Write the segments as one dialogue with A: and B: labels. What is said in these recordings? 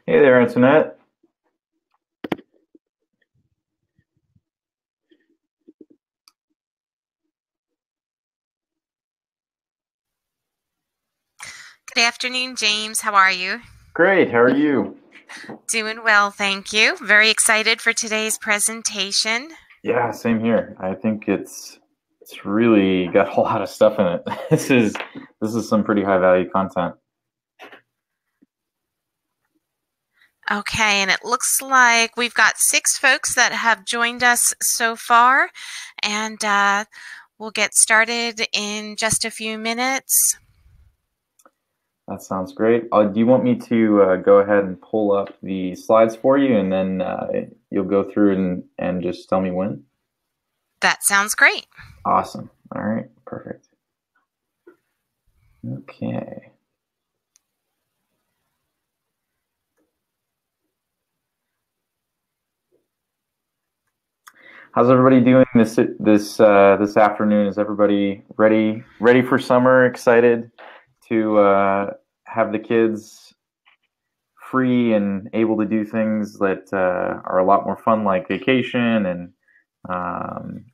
A: Hey there, Antoinette.
B: Good afternoon, James. How are you?
A: Great, how are you?
B: Doing well, thank you. Very excited for today's presentation.
A: Yeah, same here. I think it's really got a lot of stuff in it. This is some pretty high value content.
B: Okay, and it looks like we've got 6 folks that have joined us so far, and we'll get started in just a few minutes.
A: That sounds great. Do you want me to go ahead and pull up the slides for you, and then you'll go through and just tell me when?
B: That sounds great.
A: Awesome. All right, perfect. Okay. How's everybody doing this afternoon? Is everybody ready for summer? Excited to have the kids free and able to do things that are a lot more fun, like vacation and um,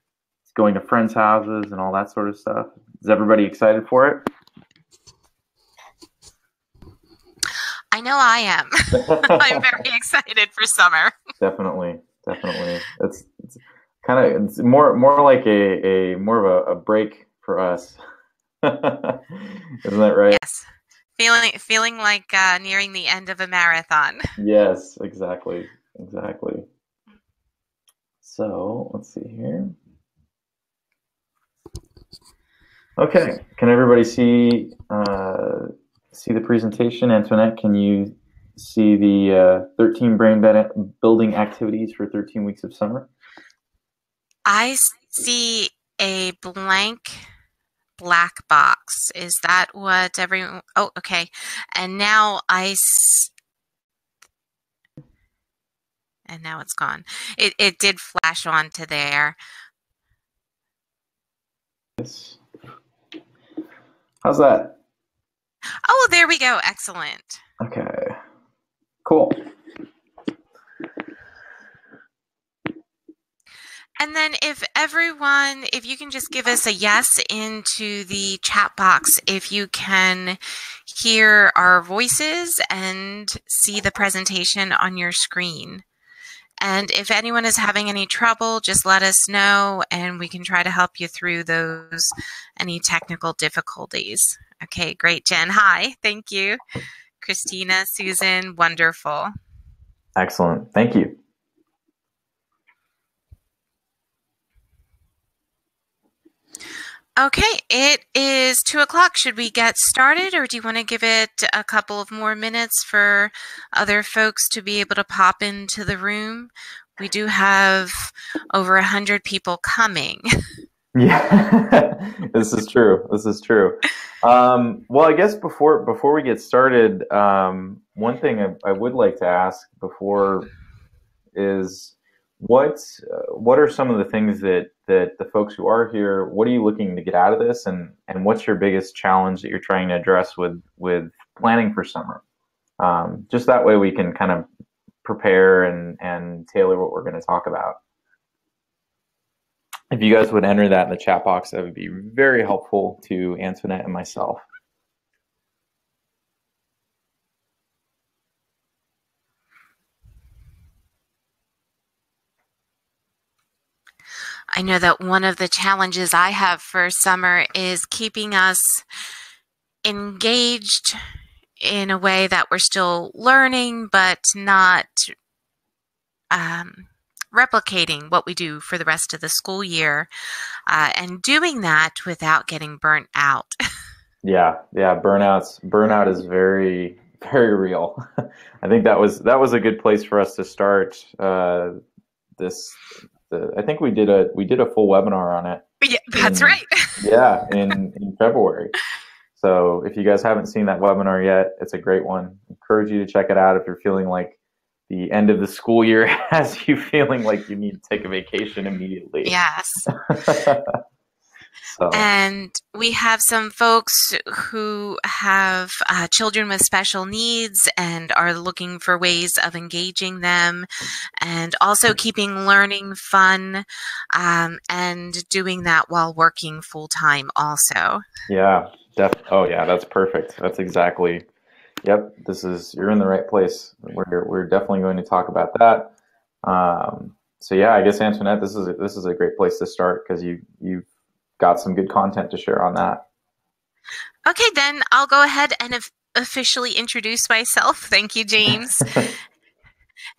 A: going to friends' houses and all that sort of stuff. Is everybody excited for it?
B: I know I am. I'm very excited for summer.
A: Definitely, definitely. It's kind of it's more like a more of a break for us. Isn't that right?
B: Yes, feeling like nearing the end of a marathon.
A: Yes, exactly, exactly. So let's see here. Okay, can everybody see the presentation? Antoinette, can you see the 13 building activities for 13 weeks of summer?
B: I see a blank black box. Is that what everyone? Oh, okay. And now and now it's gone. It did flash onto there.
A: Yes. How's that?
B: Oh, there we go. Excellent.
A: Okay, cool.
B: And then if you can just give us a yes into the chat box, if you can hear our voices and see the presentation on your screen. And if anyone is having any trouble, just let us know and we can try to help you through any technical difficulties. Okay, great, Jen. Hi, thank you. Christina, Susan, wonderful.
A: Excellent. Thank you.
B: Okay, it is 2 o'clock. Should we get started, or do you want to give it a couple of more minutes for other folks to be able to pop into the room? We do have over 100 people coming.
A: Yeah, this is true. This is true. Well, I guess before we get started, one thing I would like to ask before is what are some of the things that the folks who are here, what are you looking to get out of this, and what's your biggest challenge that you're trying to address with planning for summer? Just that way we can kind of prepare and tailor what we're going to talk about. If you guys would enter that in the chat box, that would be very helpful to Antoinette and myself.
B: I know that one of the challenges I have for summer is keeping us engaged in a way that we're still learning, but not replicating what we do for the rest of the school year, and doing that without getting burnt out.
A: Yeah, yeah, burnout is very very real. I think that was a good place for us to start this. I think we did a full webinar on it
B: Yeah, that's
A: in
B: right.
A: yeah in February. So if you guys haven't seen that webinar yet, it's a great one. I encourage you to check it out if you're feeling like the end of the school year has you feeling like you need to take a vacation immediately.
B: Yes.
A: So
B: And we have some folks who have children with special needs and are looking for ways of engaging them and also keeping learning fun, and doing that while working full time also.
A: yeah, oh yeah, that's perfect. That's exactly. Yep, you're in the right place. We're definitely going to talk about that. So yeah, I guess Antoinette, this is a great place to start because you've got some good content to share on that.
B: Okay, then I'll go ahead and officially introduce myself. Thank you, James.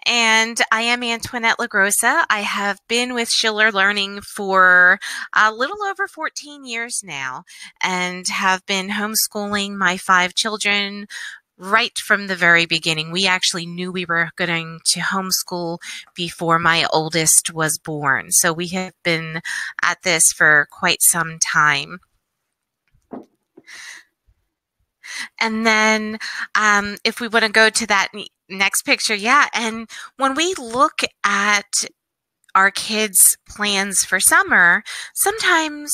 B: And I am Antoinette LaGrossa. I have been with ShillerLearning for a little over 14 years now and have been homeschooling my 5 children right from the very beginning. We actually knew we were going to homeschool before my oldest was born. So we have been at this for quite some time. And then if we want to go to that next picture, yeah. And when we look at our kids' plans for summer, sometimes,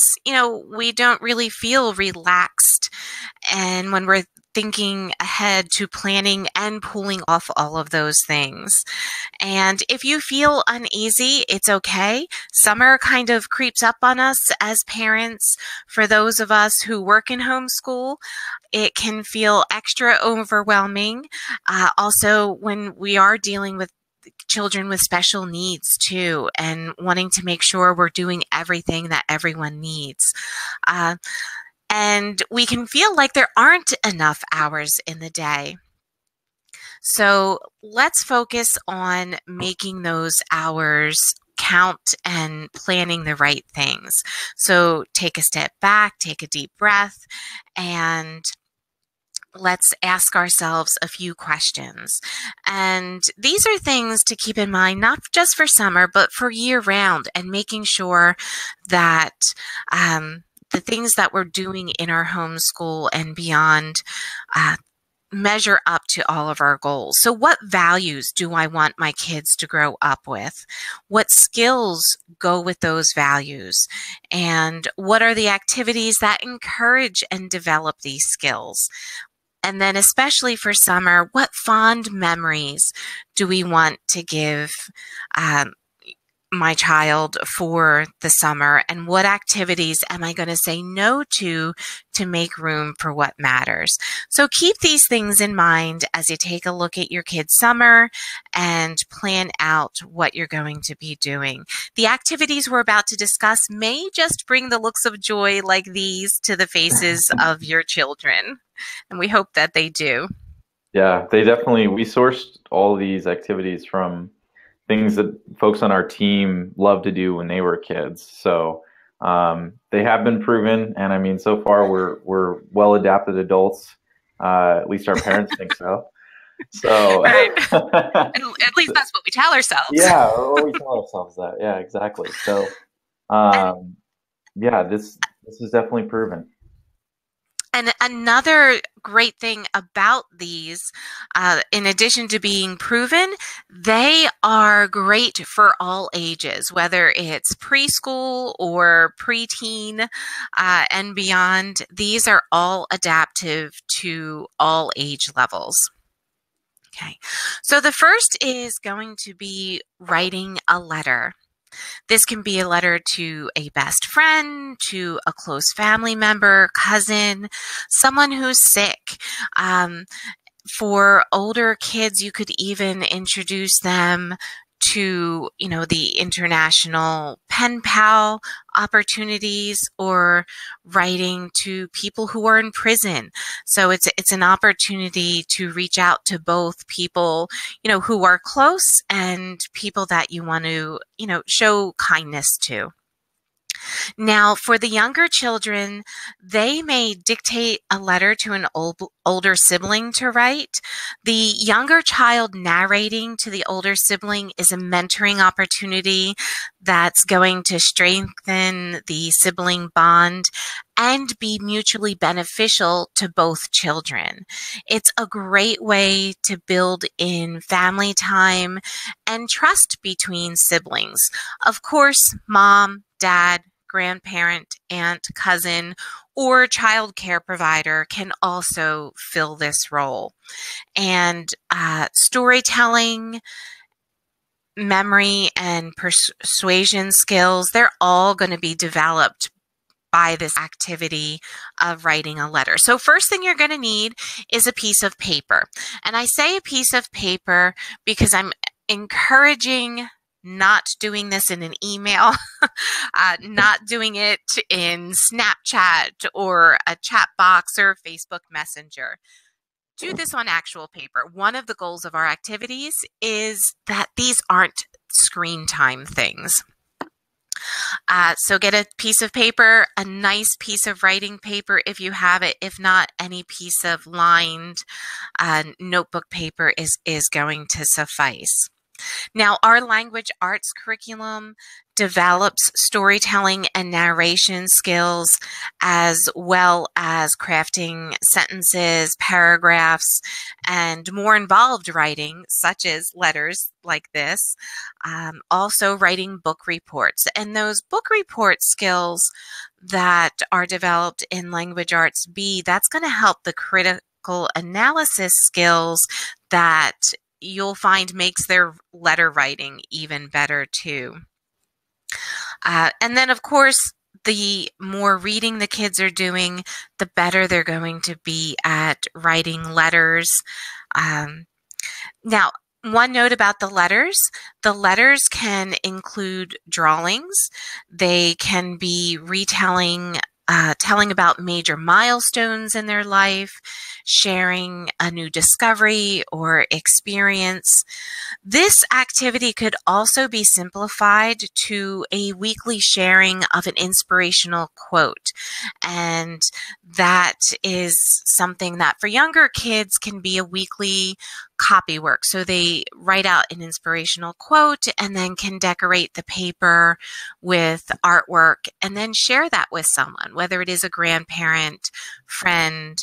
B: we don't really feel relaxed. And when we're thinking ahead to planning and pulling off all of those things. And if you feel uneasy, it's okay. Summer kind of creeps up on us as parents. For those of us who work in homeschool, it can feel extra overwhelming. Also, when we are dealing with children with special needs too, and wanting to make sure we're doing everything that everyone needs. And we can feel like there aren't enough hours in the day. So let's focus on making those hours count and planning the right things. So take a step back, take a deep breath, and let's ask ourselves a few questions. And these are things to keep in mind, not just for summer, but for year round, and making sure that the things that we're doing in our homeschool and beyond measure up to all of our goals. So what values do I want my kids to grow up with? What skills go with those values? And what are the activities that encourage and develop these skills? And then especially for summer, what fond memories do we want to give my child for the summer? And what activities am I going to say no to make room for what matters? So keep these things in mind as you take a look at your kid's summer and plan out what you're going to be doing. The activities we're about to discuss may just bring the looks of joy like these to the faces of your children. And we hope that they do.
A: Yeah, we sourced all these activities from things that folks on our team loved to do when they were kids. So they have been proven, and I mean, so far we're well adapted adults. At least our parents think so. So
B: right. At least that's what we tell ourselves.
A: Yeah, or we tell ourselves that. Yeah, exactly. So yeah, this is definitely proven.
B: And another great thing about these, in addition to being proven, they are great for all ages, whether it's preschool or preteen and beyond. These are all adaptive to all age levels. Okay, so the first is going to be writing a letter. This can be a letter to a best friend, to a close family member, cousin, someone who's sick. For older kids, you could even introduce them to, the international pen pal opportunities, or writing to people who are in prison. So it's an opportunity to reach out to both people, who are close, and people that you want to, show kindness to. Now, for the younger children, they may dictate a letter to an older sibling to write. The younger child narrating to the older sibling is a mentoring opportunity that's going to strengthen the sibling bond and be mutually beneficial to both children. It's a great way to build in family time and trust between siblings. Of course, mom, dad, grandparent, aunt, cousin, or child care provider can also fill this role. And storytelling, memory, and persuasion skills, they're all going to be developed by this activity of writing a letter. So first thing you're going to need is a piece of paper. And I say a piece of paper because I'm encouraging not doing this in an email, not doing it in Snapchat or a chat box or Facebook Messenger. Do this on actual paper. One of the goals of our activities is that these aren't screen time things. So get a piece of paper, a nice piece of writing paper if you have it. If not, any piece of lined notebook paper is going to suffice. Now, our language arts curriculum develops storytelling and narration skills, as well as crafting sentences, paragraphs, and more involved writing, such as letters like this. Also writing book reports. And those book report skills that are developed in Language Arts B, that's going to help the critical analysis skills that you'll find makes their letter writing even better too. And then, of course, the more reading the kids are doing, the better they're going to be at writing letters. Now, one note about the letters can include drawings. They can be retelling, telling about major milestones in their life, sharing a new discovery or experience. This activity could also be simplified to a weekly sharing of an inspirational quote. And that is something that for younger kids can be a weekly copy work. So they write out an inspirational quote and then can decorate the paper with artwork and then share that with someone, whether it is a grandparent, friend,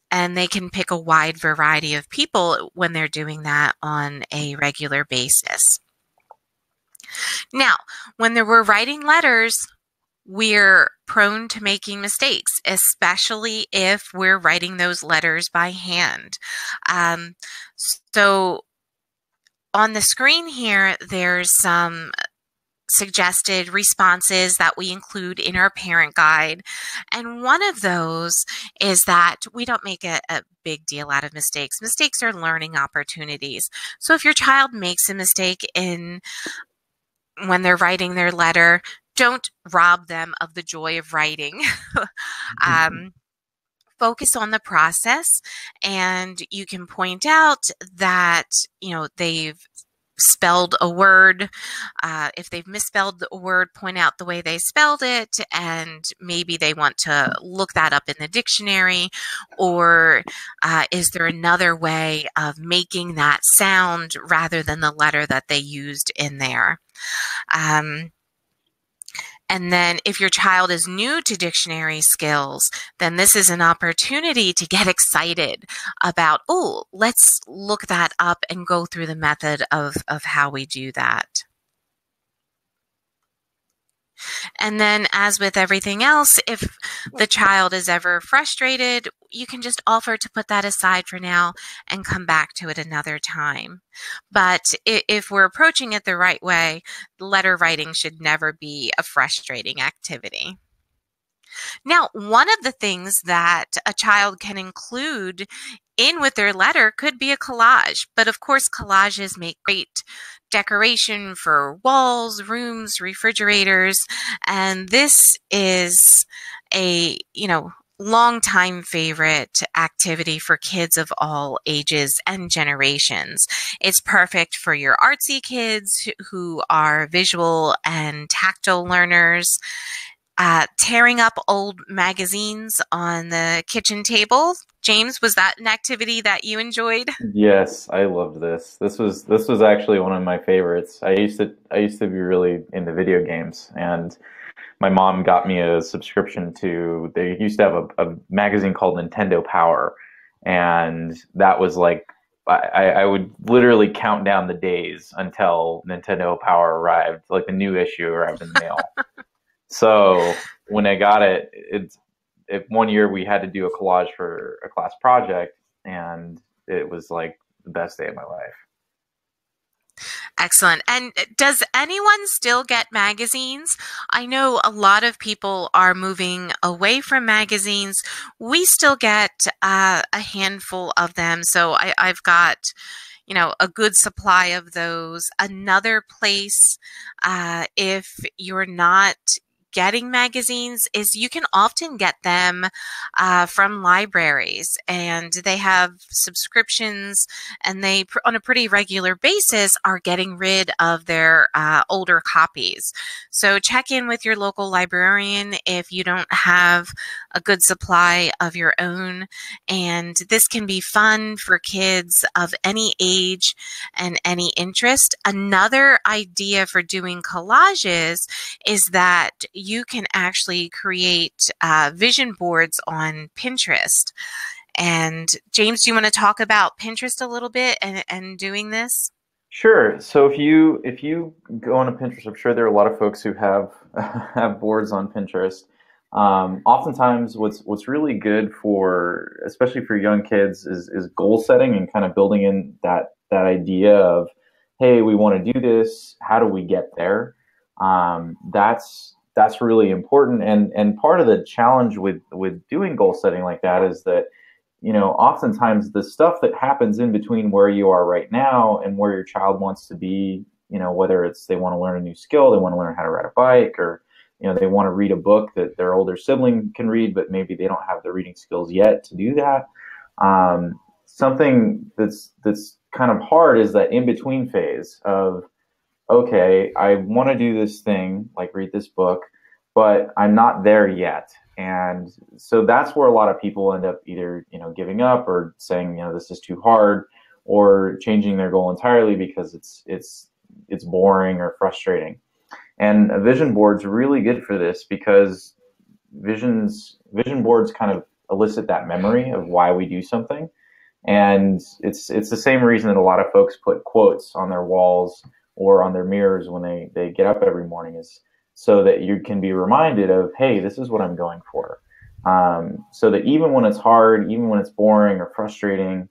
B: and they can pick a wide variety of people when they're doing that on a regular basis. Now, when we're writing letters, we're prone to making mistakes, especially if we're writing those letters by hand. So on the screen here, there's some suggested responses that we include in our parent guide. And one of those is that we don't make a big deal out of mistakes. Mistakes are learning opportunities. So if your child makes a mistake when they're writing their letter, don't rob them of the joy of writing. Focus on the process, and you can point out that, they've spelled a word. If they've misspelled a word, point out the way they spelled it, and maybe they want to look that up in the dictionary, or is there another way of making that sound rather than the letter that they used in there? And then if your child is new to dictionary skills, then this is an opportunity to get excited about, let's look that up and go through the method of how we do that. And then, as with everything else, if the child is ever frustrated, you can just offer to put that aside for now and come back to it another time. But if we're approaching it the right way, letter writing should never be a frustrating activity. Now, one of the things that a child can include in with their letter could be a collage. But of course, collages make great decoration for walls, rooms, refrigerators. And this is a, long-time favorite activity for kids of all ages and generations. It's perfect for your artsy kids who are visual and tactile learners. Tearing up old magazines on the kitchen table. James, was that an activity that you enjoyed?
A: Yes, I loved this. This was actually one of my favorites. I used to be really into video games, and my mom got me a subscription to. They used to have a magazine called Nintendo Power, and that was like I would literally count down the days until Nintendo Power arrived, like the new issue arrived in the mail. So when I got it, one year we had to do a collage for a class project, and it was like the best day of my life.
B: Excellent. And does anyone still get magazines? I know a lot of people are moving away from magazines. We still get a handful of them. So I've got, a good supply of those. Another place, if you're not getting magazines, is you can often get them from libraries, and they have subscriptions, and they on a pretty regular basis are getting rid of their older copies. So check in with your local librarian if you don't have a good supply of your own, and this can be fun for kids of any age and any interest. Another idea for doing collages is that you can actually create vision boards on Pinterest. And James, do you want to talk about Pinterest a little bit and doing this?
A: Sure. So if you go on a Pinterest, I'm sure there are a lot of folks who have have boards on Pinterest. Oftentimes, what's really good for, especially for young kids, is goal setting and kind of building in that idea of, hey, we want to do this. How do we get there? That's really important. And part of the challenge with doing goal setting like that is that, oftentimes the stuff that happens in between where you are right now and where your child wants to be, whether it's they want to learn a new skill, they want to learn how to ride a bike, or they want to read a book that their older sibling can read, but maybe they don't have the reading skills yet to do that. Something that's kind of hard is that in between phase of, okay, I want to do this thing, like read this book, but I'm not there yet. And so that's where a lot of people end up either, giving up or saying, this is too hard, or changing their goal entirely because it's boring or frustrating. And a vision board's really good for this because vision boards kind of elicit that memory of why we do something. And it's the same reason that a lot of folks put quotes on their walls or on their mirrors when they get up every morning, is so that you can be reminded of, hey, this is what I'm going for. So that even when it's hard, even when it's boring or frustrating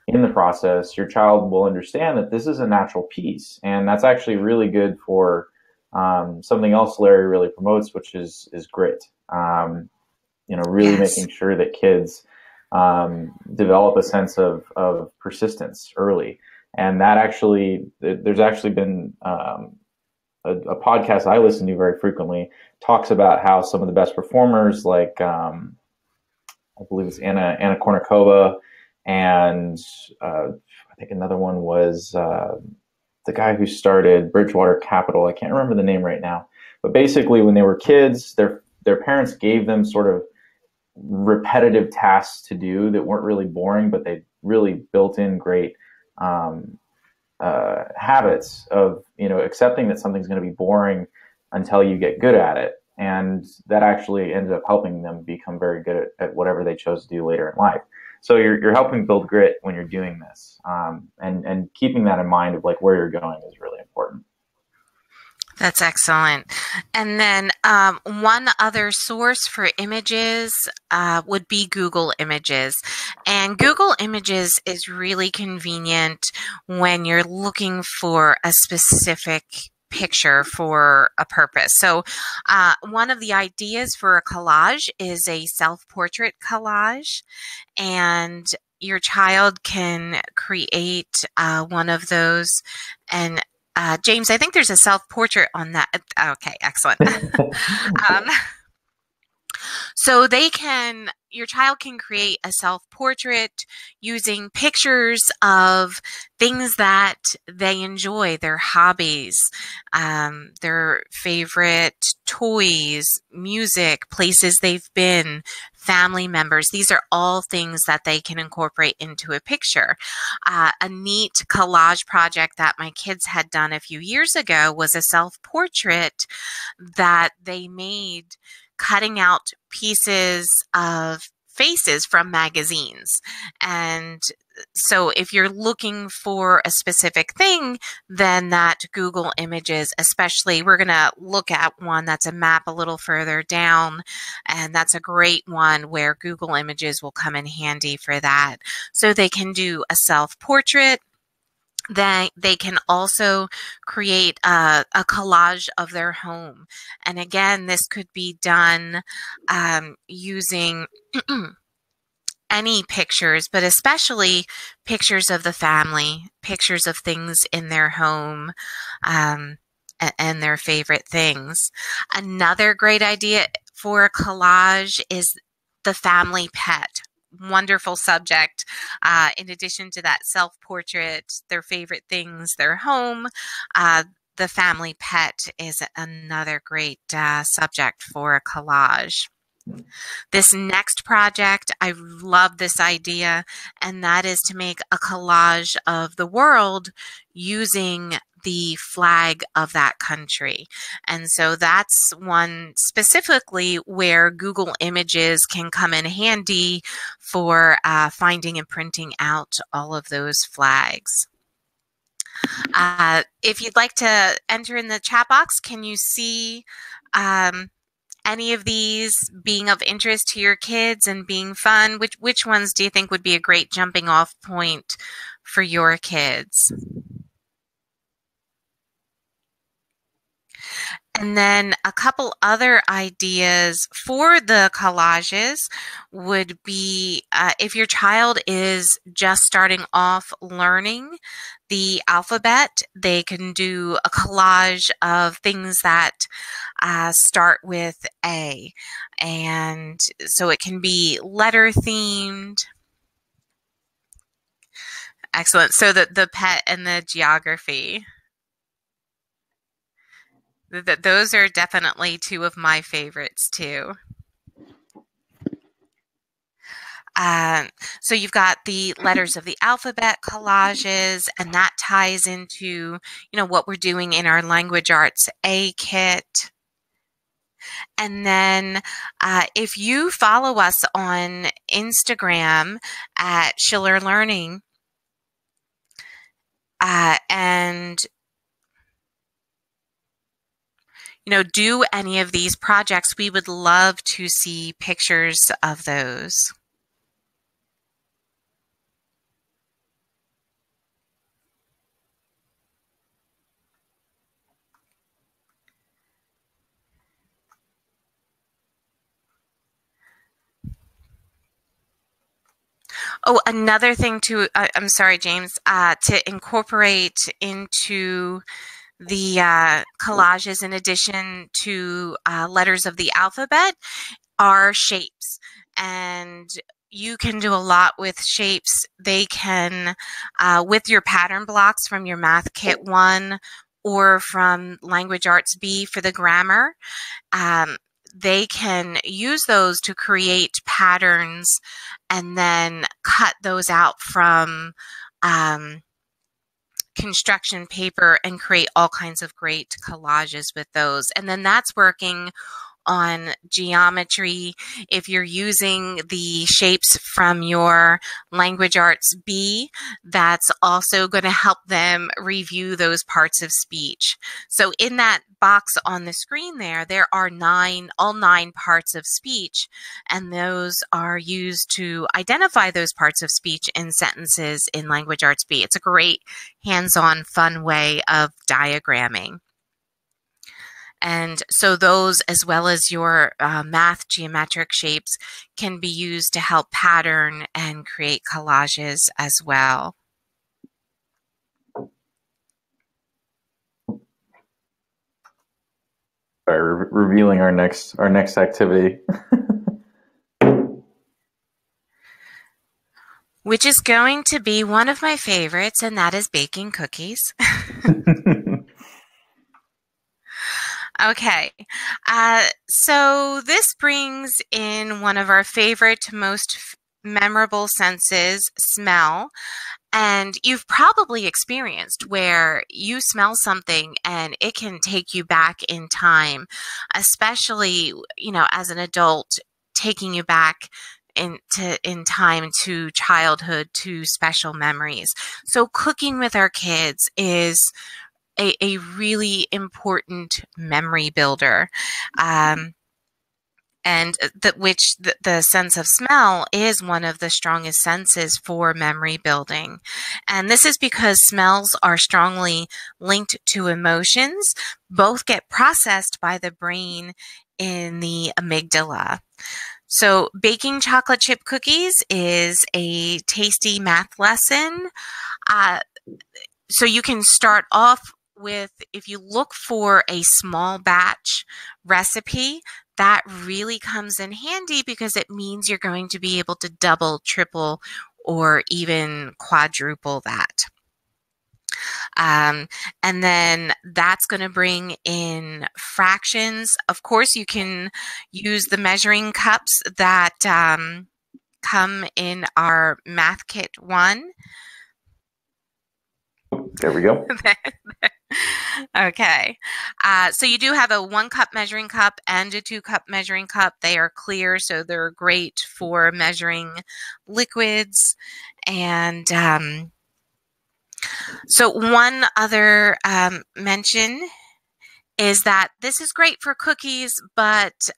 A: in the process, your child will understand that this is a natural piece. And that's actually really good for something else Larry really promotes, which is grit. Really
B: Yes.
A: making sure that kids develop a sense of persistence early. And that actually, there's actually been a podcast I listen to very frequently talks about how some of the best performers, like I believe it's Anna Kournikova, and I think another one was the guy who started Bridgewater Capital. I can't remember the name right now, but basically when they were kids, their parents gave them sort of repetitive tasks to do that weren't really boring, but they really built in great habits of accepting that something's going to be boring until you get good at it, and that actually ended up helping them become very good at whatever they chose to do later in life. So you're helping build grit when you're doing this, and keeping that in mind of like where you're going is really important.
B: That's excellent. And then one other source for images would be Google Images. And Google Images is really convenient when you're looking for a specific picture for a purpose. So one of the ideas for a collage is a self-portrait collage, and your child can create one of those. And James, I think there's a self-portrait on that. Okay, excellent. So your child can create a self-portrait using pictures of things that they enjoy, their hobbies, their favorite toys, music, places they've been, family members. These are all things that they can incorporate into a picture. A neat collage project that my kids had done a few years ago was a self-portrait that they made cutting out pieces of faces from magazines. And so if you're looking for a specific thing, then that Google Images, especially, we're going to look at one that's a map a little further down, and that's a great one where Google Images will come in handy for that. So they can do a self-portrait. They can also create a collage of their home. And again, this could be done using any pictures, but especially pictures of the family, pictures of things in their home, and their favorite things. Another great idea for a collage is the family pet. Wonderful subject. In addition to that self-portrait, their favorite things, their home, the family pet is another great subject for a collage. This next project, I love this idea, and that is to make a collage of the world using the flag of that country. And so that's one specifically where Google Images can come in handy for finding and printing out all of those flags. If you'd like to enter in the chat box, can you see any of these being of interest to your kids and being fun? Which ones do you think would be a great jumping off point for your kids? And then a couple other ideas for the collages would be if your child is just starting off learning the alphabet, they can do a collage of things that start with A. And so it can be letter themed. Excellent. So the pet and the geography. Those are definitely two of my favorites too. So you've got the letters of the alphabet collages, and that ties into, what we're doing in our Language Arts A kit. And then if you follow us on Instagram at ShillerLearning, and do any of these projects, we would love to see pictures of those. Oh, another thing to, I'm sorry, James, to incorporate into the collages, in addition to letters of the alphabet, are shapes. And you can do a lot with shapes. They can, with your pattern blocks from your Math Kit 1 or from Language Arts B for the grammar, they can use those to create patterns and then cut those out from construction paper and create all kinds of great collages with those. And then that's working on geometry. If you're using the shapes from your Language Arts B, that's also going to help them review those parts of speech. So in that box on the screen there are all nine parts of speech, and those are used to identify those parts of speech in sentences in Language Arts B. It's a great hands-on, fun way of diagramming. And so those, as well as your math geometric shapes, can be used to help pattern and create collages as well.
A: By revealing our next activity.
B: Which is going to be one of my favorites, and that is baking cookies. Okay, so this brings in one of our favorite, most memorable senses, smell. And you've probably experienced where you smell something and it can take you back in time, especially, as an adult, taking you back in time to childhood, to special memories. So cooking with our kids is a really important memory builder. And the sense of smell is one of the strongest senses for memory building. And this is because smells are strongly linked to emotions. Both get processed by the brain in the amygdala. So baking chocolate chip cookies is a tasty math lesson. So you can start off with, if you look for a small batch recipe, that really comes in handy because it means you're going to be able to double, triple, or even quadruple that. And then that's going to bring in fractions. Of course, you can use the measuring cups that come in our Math Kit 1.
A: There we go.
B: Okay. So you do have a 1 cup measuring cup and a 2 cup measuring cup. They are clear, so they're great for measuring liquids. And so one other mention is that this is great for cookies, but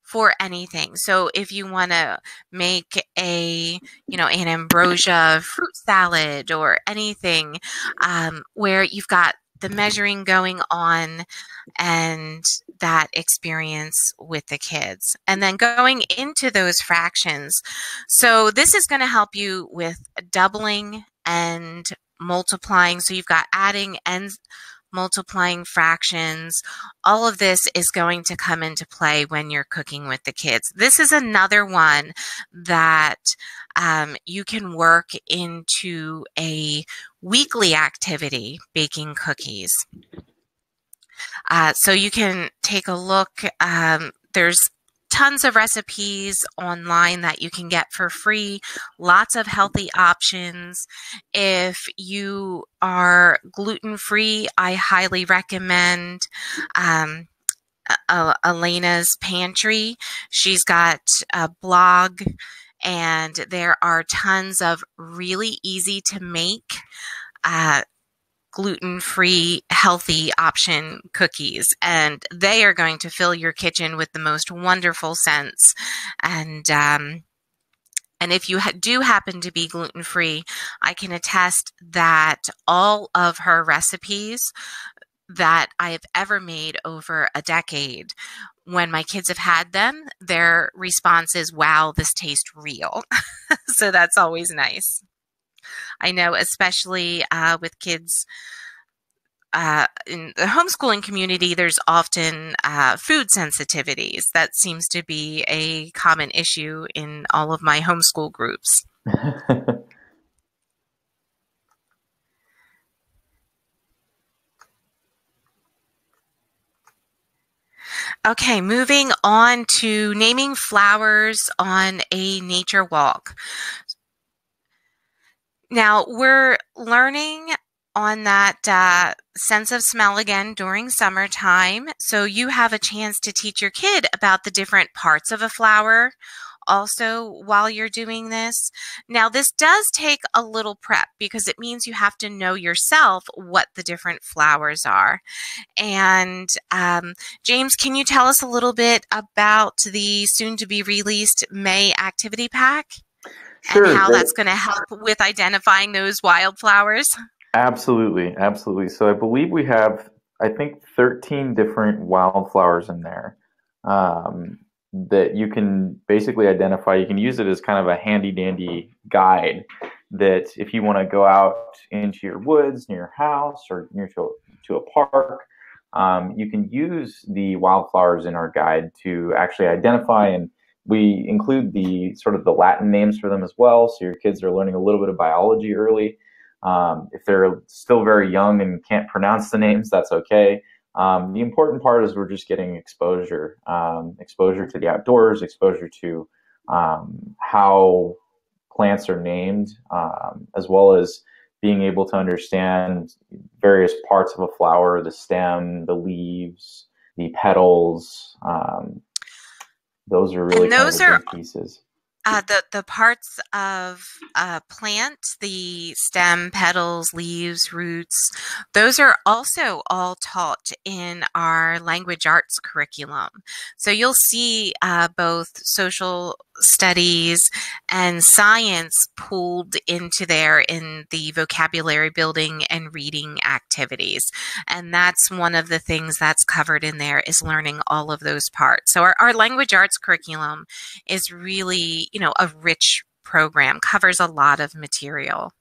B: for anything. So if you want to make an ambrosia fruit salad or anything where you've got the measuring going on and that experience with the kids. And then going into those fractions. So this is going to help you with doubling and multiplying. So you've got adding and multiplying fractions. All of this is going to come into play when you're cooking with the kids. This is another one that you can work into a weekly activity, baking cookies. So you can take a look. There's tons of recipes online that you can get for free, lots of healthy options. If you are gluten-free, I highly recommend Elena's Pantry. She's got a blog, and there are tons of really easy to make gluten-free, healthy option cookies, and they are going to fill your kitchen with the most wonderful scents. And if you do happen to be gluten-free, I can attest that all of her recipes that I have ever made over a decade, when my kids have had them, their response is, "Wow, this tastes real." So that's always nice. I know, especially with kids in the homeschooling community, there's often food sensitivities. That seems to be a common issue in all of my homeschool groups. Okay, moving on to naming flowers on a nature walk. Now, we're learning on that sense of smell again during summertime. So you have a chance to teach your kid about the different parts of a flower also while you're doing this. Now, this does take a little prep because it means you have to know yourself what the different flowers are. And James, can you tell us a little bit about the soon-to-be released May activity pack?
A: Sure.
B: And how that's going to help with identifying those wildflowers?
A: Absolutely, absolutely. So I believe we have, I think, 13 different wildflowers in there that you can basically identify. You can use it as kind of a handy-dandy guide that if you want to go out into your woods near your house or near to a park, you can use the wildflowers in our guide to actually identify, and we include the sort of the Latin names for them as well. So your kids are learning a little bit of biology early. If they're still very young and can't pronounce the names, that's okay. The important part is we're just getting exposure, exposure to the outdoors, exposure to how plants are named, as well as being able to understand various parts of a flower, the stem, the leaves, the petals. Those are really kind of the big pieces.
B: The parts of a plant, the stem, petals, leaves, roots, those are also all taught in our language arts curriculum. So you'll see both social studies and science pooled into there in the vocabulary building and reading activities. And that's one of the things that's covered in there, is learning all of those parts. So our language arts curriculum is really, a rich program, covers a lot of material.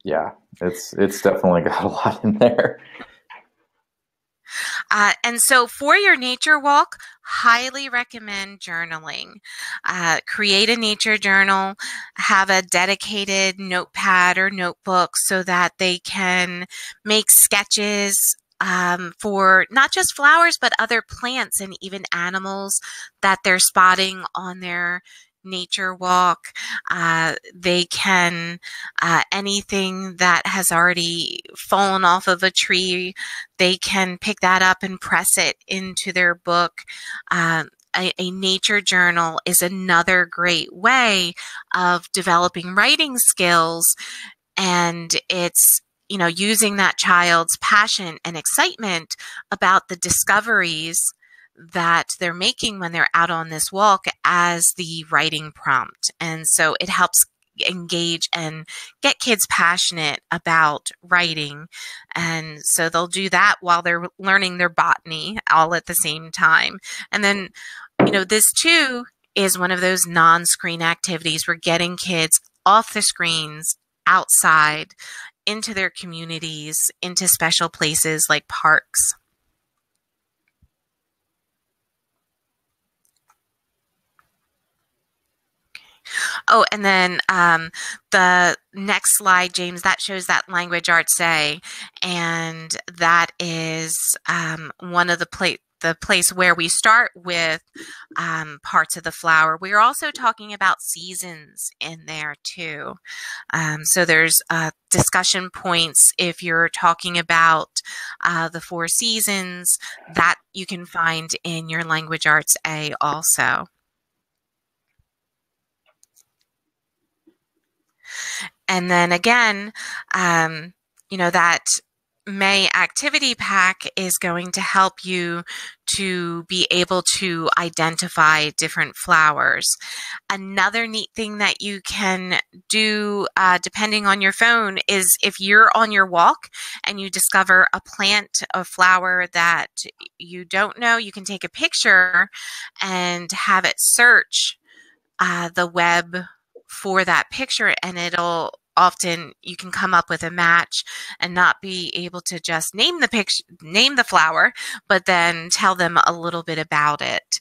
A: Yeah, it's definitely got a lot in there.
B: And so for your nature walk, highly recommend journaling. Create a nature journal, have a dedicated notepad or notebook so that they can make sketches for not just flowers, but other plants and even animals that they're spotting on their nature walk. They can, anything that has already fallen off of a tree, they can pick that up and press it into their book. A nature journal is another great way of developing writing skills, and it's using that child's passion and excitement about the discoveries that they're making when they're out on this walk as the writing prompt. And so it helps engage and get kids passionate about writing. And so they'll do that while they're learning their botany all at the same time. And then, this too is one of those non-screen activities. We're getting kids off the screens, outside, into their communities, into special places like parks. Oh, and then the next slide, James, that shows that language arts day, and that is one of the place where we start with parts of the flower. We are also talking about seasons in there too. So there's discussion points if you're talking about the 4 seasons that you can find in your language arts A also. And then again, that May activity pack is going to help you to be able to identify different flowers. Another neat thing that you can do, depending on your phone, is if you're on your walk and you discover a plant, a flower that you don't know, you can take a picture and have it search the web for that picture, and it'll often, you can come up with a match and not be able to just name the flower, but then tell them a little bit about it.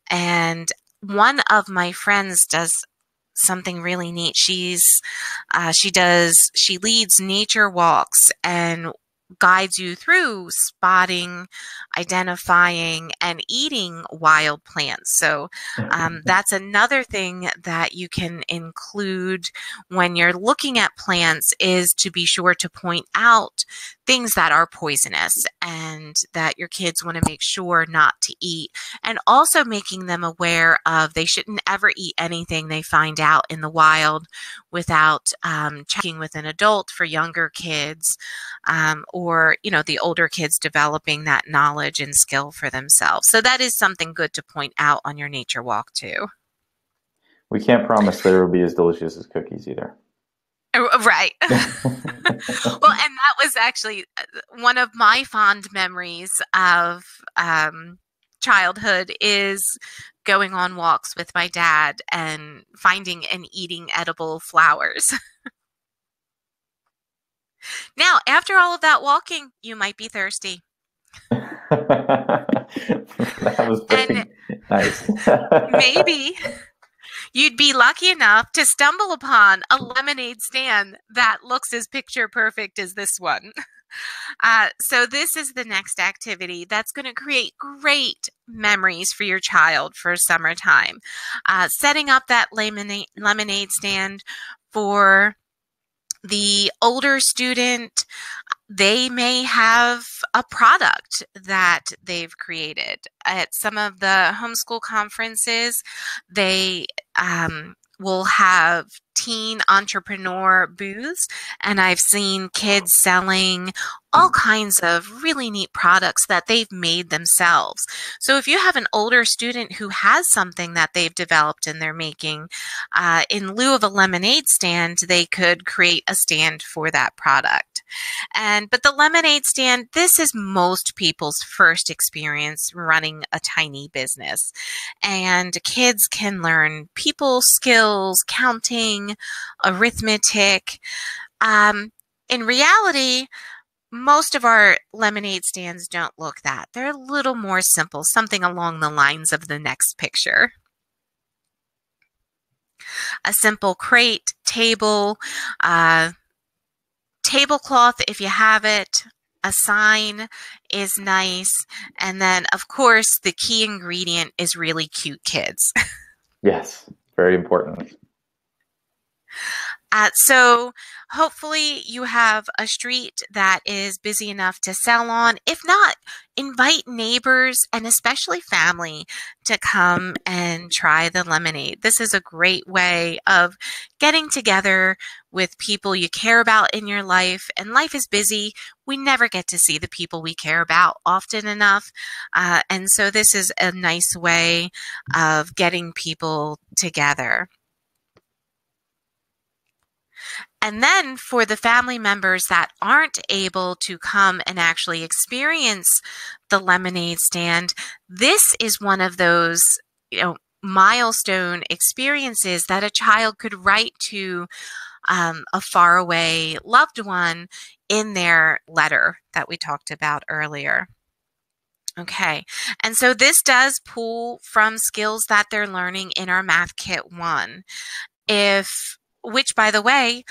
B: And one of my friends does something really neat. She leads nature walks and guides you through spotting, identifying, and eating wild plants. So that's another thing that you can include when you're looking at plants, is to be sure to point out things that are poisonous and that your kids want to make sure not to eat, and also making them aware of they shouldn't ever eat anything they find out in the wild without checking with an adult for younger kids, or the older kids developing that knowledge and skill for themselves. So that is something good to point out on your nature walk too.
A: We can't promise that it will be as delicious as cookies either.
B: Right. Well, and that was actually one of my fond memories of childhood, is going on walks with my dad and finding and eating edible flowers. Now, after all of that walking, you might be thirsty.
A: That was very nice.
B: Maybe you'd be lucky enough to stumble upon a lemonade stand that looks as picture perfect as this one. So this is the next activity that's going to create great memories for your child for summertime. Setting up that lemonade stand for the older student, they may have a product that they've created. At some of the homeschool conferences, they will have teen entrepreneur booths, and I've seen kids selling all kinds of really neat products that they've made themselves. So if you have an older student who has something that they've developed and they're making, in lieu of a lemonade stand, they could create a stand for that product. But the lemonade stand, this is most people's first experience running a tiny business. And kids can learn people skills, counting, arithmetic. In reality, most of our lemonade stands don't look that. They're a little more simple, something along the lines of the next picture. A simple crate, table, tablecloth if you have it, a sign is nice, and then of course the key ingredient is really cute kids.
A: Yes, very important.
B: So hopefully you have a street that is busy enough to sell on. If not, invite neighbors and especially family to come and try the lemonade. This is a great way of getting together with people you care about in your life. And life is busy. We never get to see the people we care about often enough. And so this is a nice way of getting people together. And then for the family members that aren't able to come and actually experience the lemonade stand, this is one of those, milestone experiences that a child could write to a faraway loved one in their letter that we talked about earlier. Okay, and so this does pull from skills that they're learning in our Math Kit 1. Which, by the way,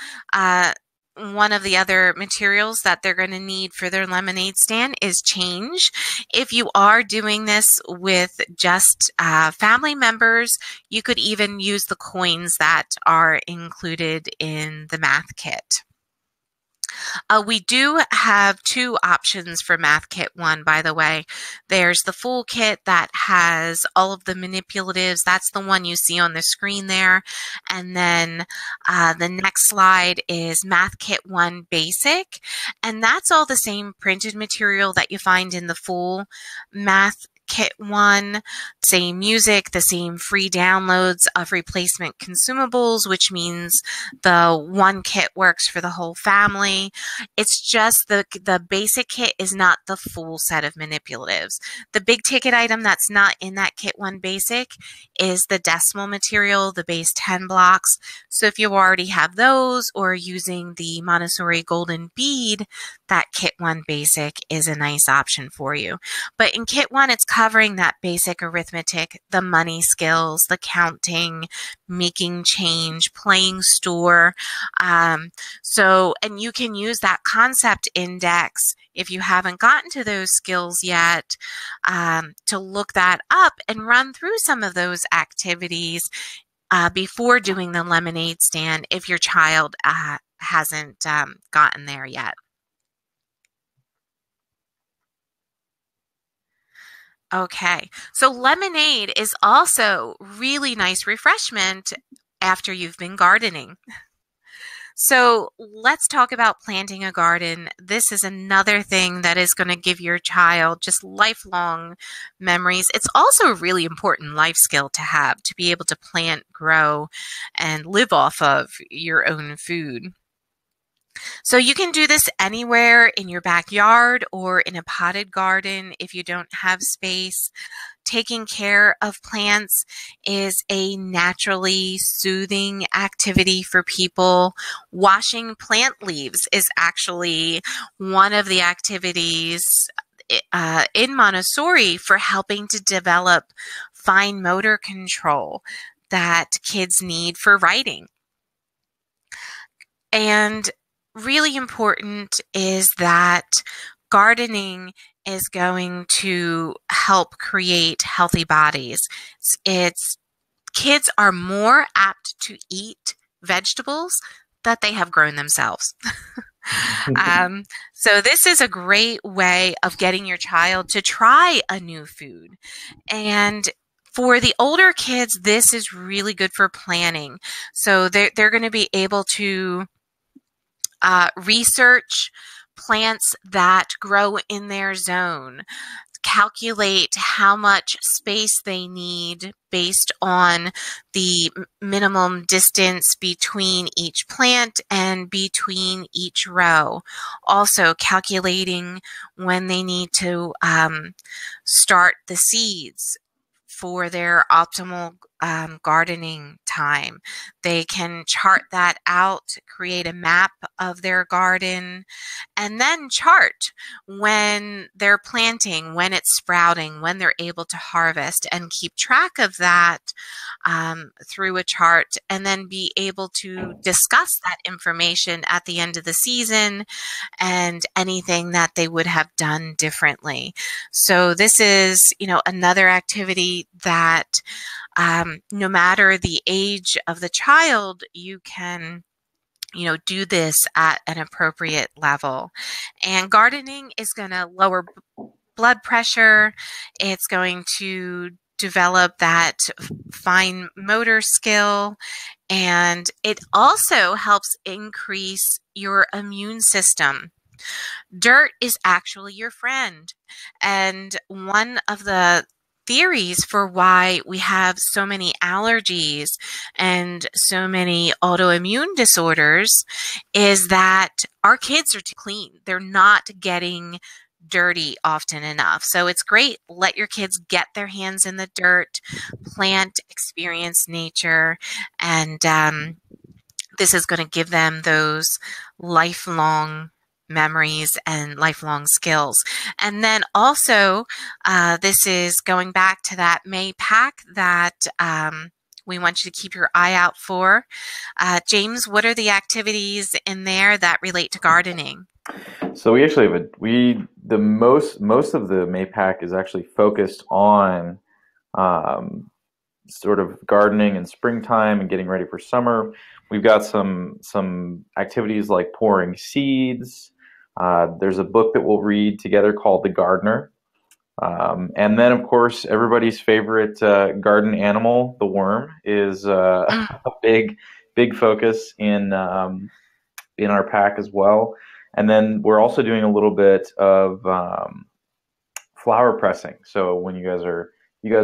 B: one of the other materials that they're going to need for their lemonade stand is change. If you are doing this with just family members, you could even use the coins that are included in the Math Kit. We do have two options for Math Kit 1, by the way. There's the full kit that has all of the manipulatives. That's the one you see on the screen there. And then the next slide is Math Kit 1 Basic. And that's all the same printed material that you find in the full Math Kit 1, same music, the same free downloads of replacement consumables, which means the one kit works for the whole family. It's just the basic kit is not the full set of manipulatives. The big ticket item that's not in that Kit 1 Basic is the decimal material, the base 10 blocks. So if you already have those or using the Montessori Golden Bead, that Kit 1 Basic is a nice option for you. But in Kit 1, it's covering that basic arithmetic, the money skills, the counting, making change, playing store. And you can use that concept index if you haven't gotten to those skills yet, to look that up and run through some of those activities before doing the lemonade stand if your child hasn't gotten there yet. Okay, so lemonade is also really nice refreshment after you've been gardening. So let's talk about planting a garden. This is another thing that is going to give your child just lifelong memories. It's also a really important life skill to have, to be able to plant, grow, and live off of your own food. So you can do this anywhere in your backyard or in a potted garden if you don't have space. Taking care of plants is a naturally soothing activity for people. Washing plant leaves is actually one of the activities in Montessori for helping to develop fine motor control that kids need for writing. And really important is that gardening is going to help create healthy bodies. Kids are more apt to eat vegetables that they have grown themselves. So this is a great way of getting your child to try a new food. And For the older kids, this is really good for planning. So they're going to be able to research plants that grow in their zone, calculate how much space they need based on the minimum distance between each plant and between each row. Also calculating when they need to start the seeds for their optimal gardening time. They can chart that out, create a map of their garden, and then chart when they're planting, when it's sprouting, when they're able to harvest, and keep track of that through a chart, and then be able to discuss that information at the end of the season and anything that they would have done differently. So this is, another activity that no matter the age of the child, you can do this at an appropriate level. And gardening is going to lower blood pressure. It's going to develop that fine motor skill. And it also helps increase your immune system. Dirt is actually your friend. And one of the theories for why we have so many allergies and so many autoimmune disorders is that our kids are too clean. They're not getting dirty often enough. So it's great. Let your kids get their hands in the dirt, plant, experience nature, and this is going to give them those lifelong memories and lifelong skills. And then also, this is going back to that May pack that we want you to keep your eye out for. James, what are the activities in there that relate to gardening?
A: So we actually have most of the May pack is actually focused on sort of gardening in springtime and getting ready for summer. We've got some activities like pouring seeds. There's a book that we'll read together called The Gardener. And then, of course, everybody's favorite garden animal, the worm, is a big focus in our pack as well. And then we're also doing a little bit of flower pressing. So when you guys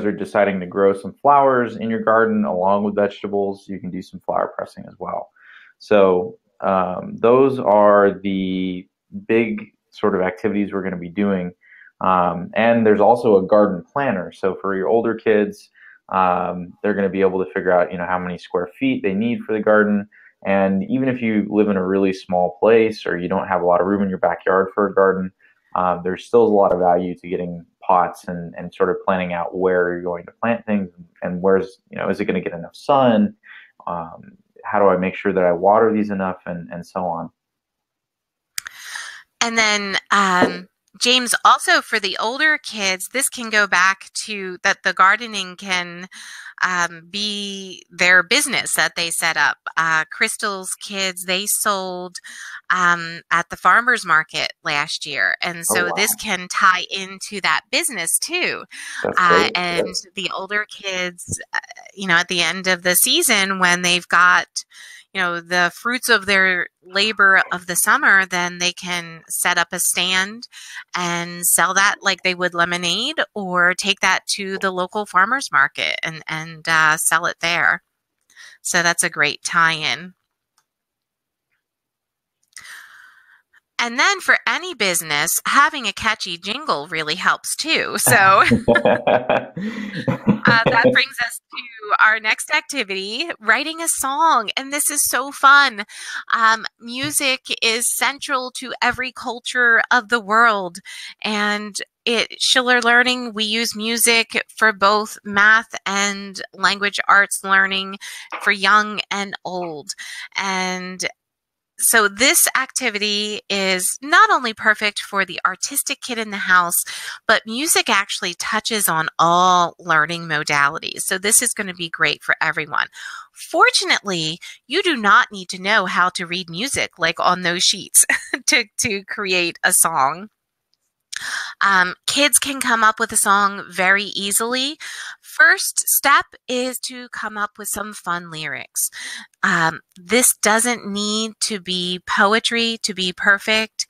A: are deciding to grow some flowers in your garden along with vegetables, you can do some flower pressing as well. So those are the big sort of activities we're going to be doing. And there's also a garden planner. So for your older kids, they're going to be able to figure out, how many square feet they need for the garden. And even if you live in a really small place or you don't have a lot of room in your backyard for a garden, there's still a lot of value to getting pots and sort of planning out where you're going to plant things and where's, is it going to get enough sun? How do I make sure that I water these enough and so on?
B: And then, James, also for the older kids, this can go back to that the gardening can be their business that they set up. Crystal's kids, they sold at the farmer's market last year. And so this can tie into that business too. And the older kids, at the end of the season when they've got the fruits of their labor of the summer, then they can set up a stand and sell that like they would lemonade, or take that to the local farmer's market and sell it there. So that's a great tie-in. And then for any business, having a catchy jingle really helps too. So that brings us to our next activity, writing a song. And this is so fun. Music is central to every culture of the world. And at ShillerLearning, we use music for both math and language arts learning for young and old. And so this activity is not only perfect for the artistic kid in the house, but music actually touches on all learning modalities. So this is going to be great for everyone. Fortunately, you do not need to know how to read music like on those sheets to create a song. Kids can come up with a song very easily. first step is to come up with some fun lyrics. This doesn't need to be poetry to be perfect.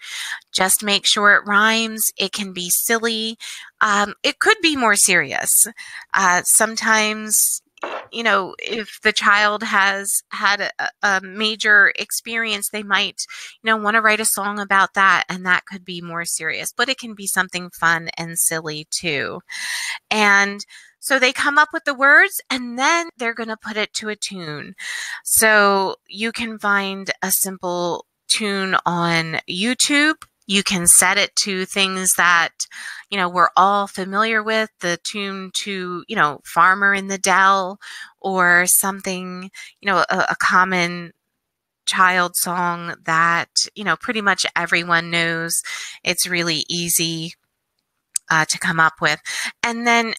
B: Just make sure it rhymes. It can be silly. It could be more serious. Sometimes, if the child has had a major experience, they might, want to write a song about that, and that could be more serious, but it can be something fun and silly too. And so they come up with the words, and then they're going to put it to a tune. So you can find a simple tune on YouTube. You can set it to things that, we're all familiar with, the tune to, Farmer in the Dell, or something, a common child song that, pretty much everyone knows. It's really easy to come up with. And then,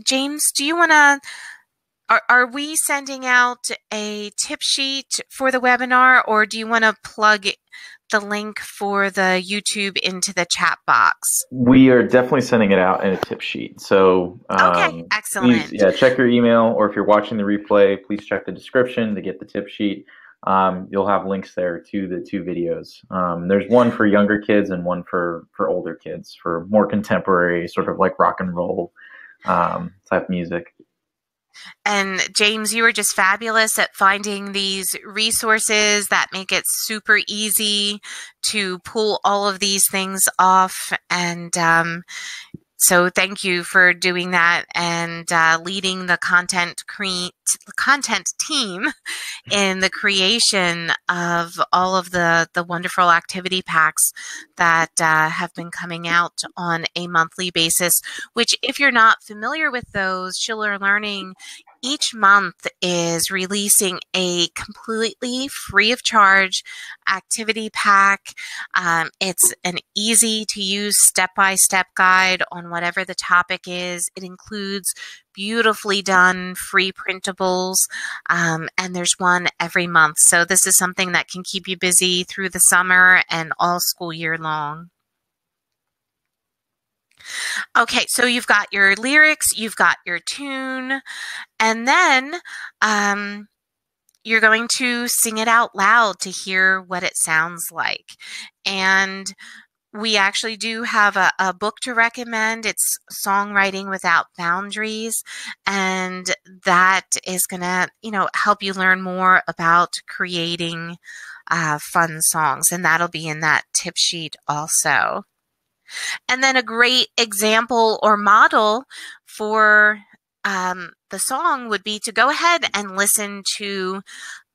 B: James, do you want to, are we sending out a tip sheet for the webinar, or do you want to plug the link for the YouTube into the chat box?
A: We are definitely sending it out in a tip sheet. So
B: okay, excellent.
A: Please, check your email, or if you're watching the replay, please check the description to get the tip sheet. You'll have links there to the 2 videos. There's one for younger kids and one for older kids, for more contemporary, sort of like rock and roll type music.
B: And James, you were just fabulous at finding these resources that make it super easy to pull all of these things off. And so thank you for doing that and leading the content team in the creation of all of the wonderful activity packs that have been coming out on a monthly basis, which, if you're not familiar with those, ShillerLearning each month is releasing a completely free of charge activity pack. It's an easy to use step-by-step guide on whatever the topic is. It includes beautifully done free printables, and there's one every month. So this is something that can keep you busy through the summer and all school year long. Okay, so you've got your lyrics, you've got your tune, and then you're going to sing it out loud to hear what it sounds like. And we actually do have a book to recommend. It's Songwriting Without Boundaries, and that is going to, help you learn more about creating fun songs, and that'll be in that tip sheet also. And then a great example or model for the song would be to go ahead and listen to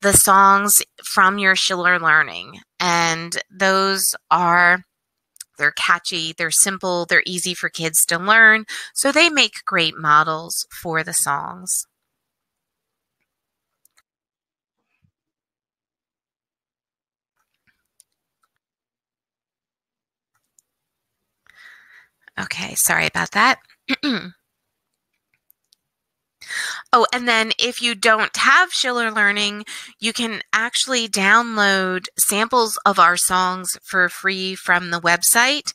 B: the songs from your ShillerLearning. And those they're catchy, they're simple, they're easy for kids to learn. So they make great models for the songs. Okay, sorry about that. Oh, and then if you don't have ShillerLearning, you can actually download samples of our songs for free from the website.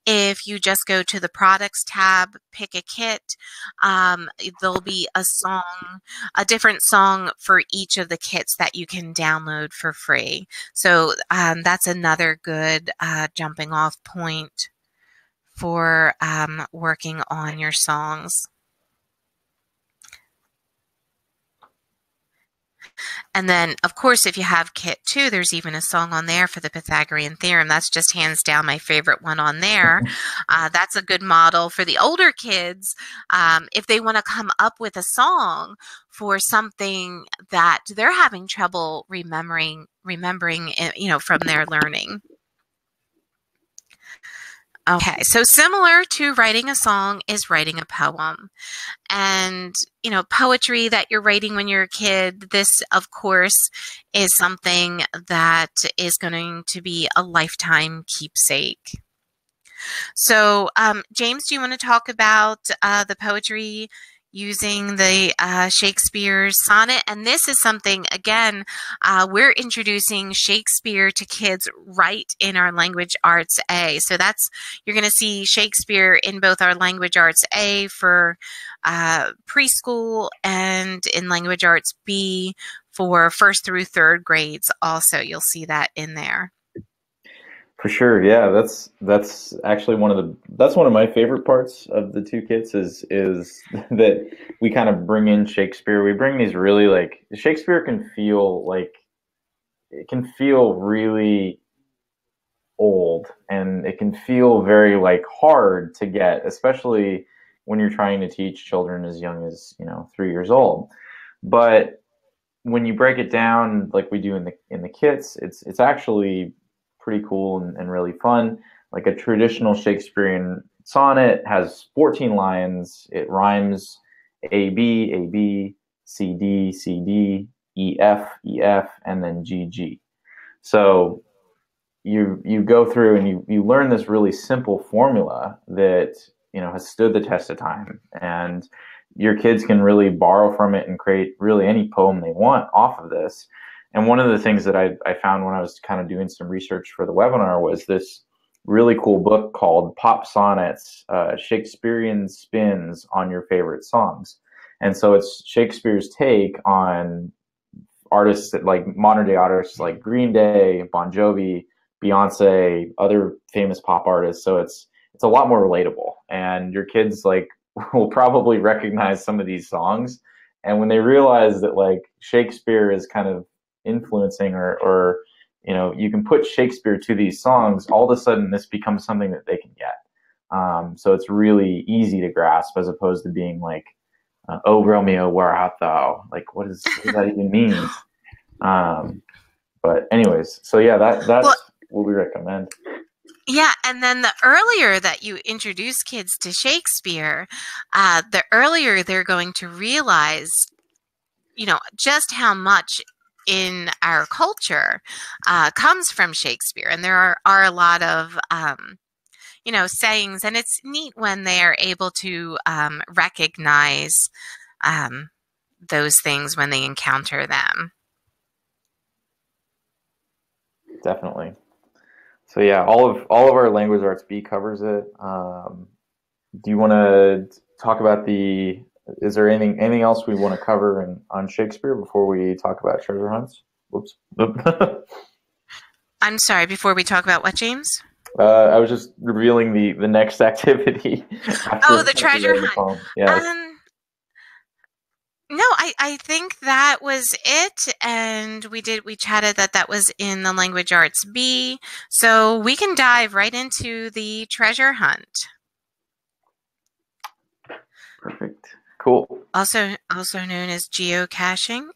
B: If you just go to the products tab, pick a kit, there'll be a different song for each of the kits that you can download for free. So that's another good jumping off point for working on your songs. And then, of course, if you have Kit 2, there's even a song on there for the Pythagorean theorem. That's just hands down my favorite one on there. That's a good model for the older kids. If they want to come up with a song for something that they're having trouble remembering, from their learning. Okay, so similar to writing a song is writing a poem. And, poetry that you're writing when you're a kid, this, of course, is something that is going to be a lifetime keepsake. So, James, do you want to talk about the poetry using the Shakespeare sonnet. And this is something, again, we're introducing Shakespeare to kids right in our Language Arts A. So you're going to see Shakespeare in both our Language Arts A for preschool and in Language Arts B for first through third grades also. You'll see that in there.
A: For sure, yeah, that's actually that's one of my favorite parts of the two kits is that we kind of bring in Shakespeare. We bring these really like Shakespeare can feel like it can feel really old and it can feel very like hard to get, especially when you're trying to teach children as young as 3 years old. But when you break it down like we do in the kits, it's actually pretty cool and really fun. Like a traditional Shakespearean sonnet has 14 lines. It rhymes A B, C D, E F, and then G G. So you go through and you learn this really simple formula that has stood the test of time, and your kids can really borrow from it and create really any poem they want off of this. And one of the things that I found when I was kind of doing some research for the webinar was this really cool book called Pop Sonnets, Shakespearean Spins on Your Favorite Songs. And so it's Shakespeare's take on artists like modern day artists like Green Day, Bon Jovi, Beyonce, other famous pop artists. So it's a lot more relatable, and your kids will probably recognize some of these songs. And when they realize that Shakespeare is kind of influencing or you can put Shakespeare to these songs, all of a sudden this becomes something that they can get. So it's really easy to grasp, as opposed to being oh Romeo, where art thou? What does that even mean? But anyways, so yeah, that's what we recommend.
B: Yeah, and then the earlier that you introduce kids to Shakespeare, the earlier they're going to realize, just how much in our culture comes from Shakespeare. And there are a lot of, sayings, and it's neat when they are able to recognize those things when they encounter them.
A: Definitely. So yeah, all of our Language Arts B covers it. Do you want to talk about is there anything else we want to cover on Shakespeare before we talk about treasure hunts? Whoops.
B: I'm sorry, before we talk about what, James?
A: I was just revealing the next activity.
B: Oh, the treasure hunt.
A: Yeah.
B: No, I think that was it, and we chatted that was in the Language Arts B, so we can dive right into the treasure hunt.
A: Perfect. Cool.
B: Also known as geocaching.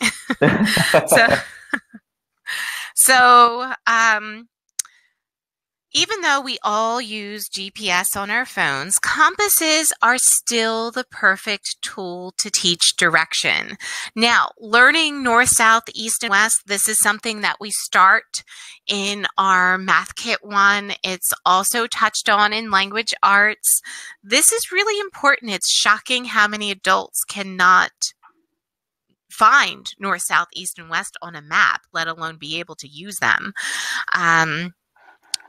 B: So even though we all use GPS on our phones, compasses are still the perfect tool to teach direction. Now, learning north, south, east, and west, this is something that we start in our Math Kit 1. It's also touched on in Language Arts. This is really important. It's shocking how many adults cannot find north, south, east, and west on a map, let alone be able to use them.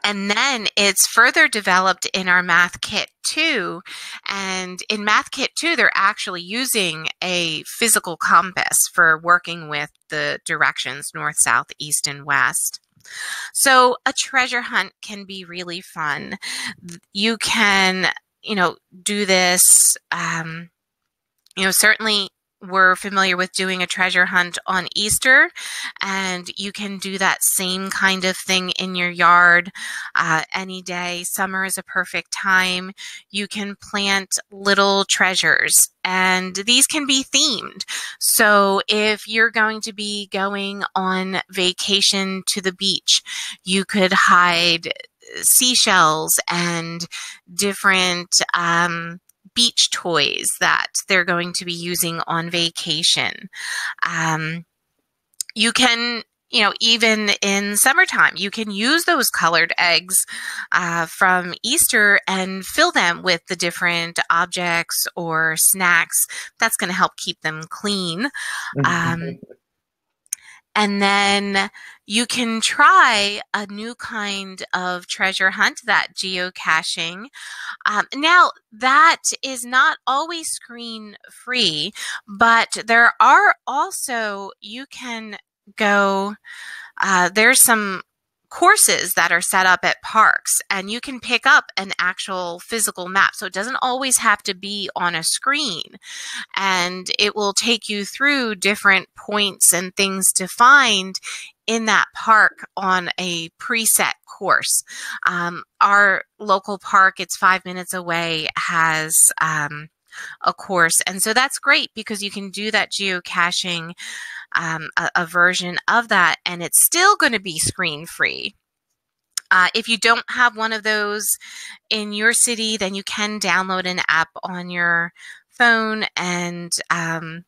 B: And then it's further developed in our Math Kit 2. And in Math Kit 2, they're actually using a physical compass for working with the directions north, south, east, and west. So a treasure hunt can be really fun. You can, do this, certainly we're familiar with doing a treasure hunt on Easter, and you can do that same kind of thing in your yard any day. Summer is a perfect time. You can plant little treasures, and these can be themed. So if you're going to be going on vacation to the beach, you could hide seashells and different beach toys that they're going to be using on vacation. You can, even in summertime, you can use those colored eggs from Easter and fill them with the different objects or snacks. That's going to help keep them clean. And then you can try a new kind of treasure hunt, that geocaching. Now, that is not always screen free, but there are also, you can go, there's some courses that are set up at parks, and you can pick up an actual physical map. So it doesn't always have to be on a screen, and it will take you through different points and things to find in that park on a preset course. Our local park, it's 5 minutes away, has a course. And so that's great because you can do that geocaching, a version of that, and it's still going to be screen free. If you don't have one of those in your city, then you can download an app on your phone and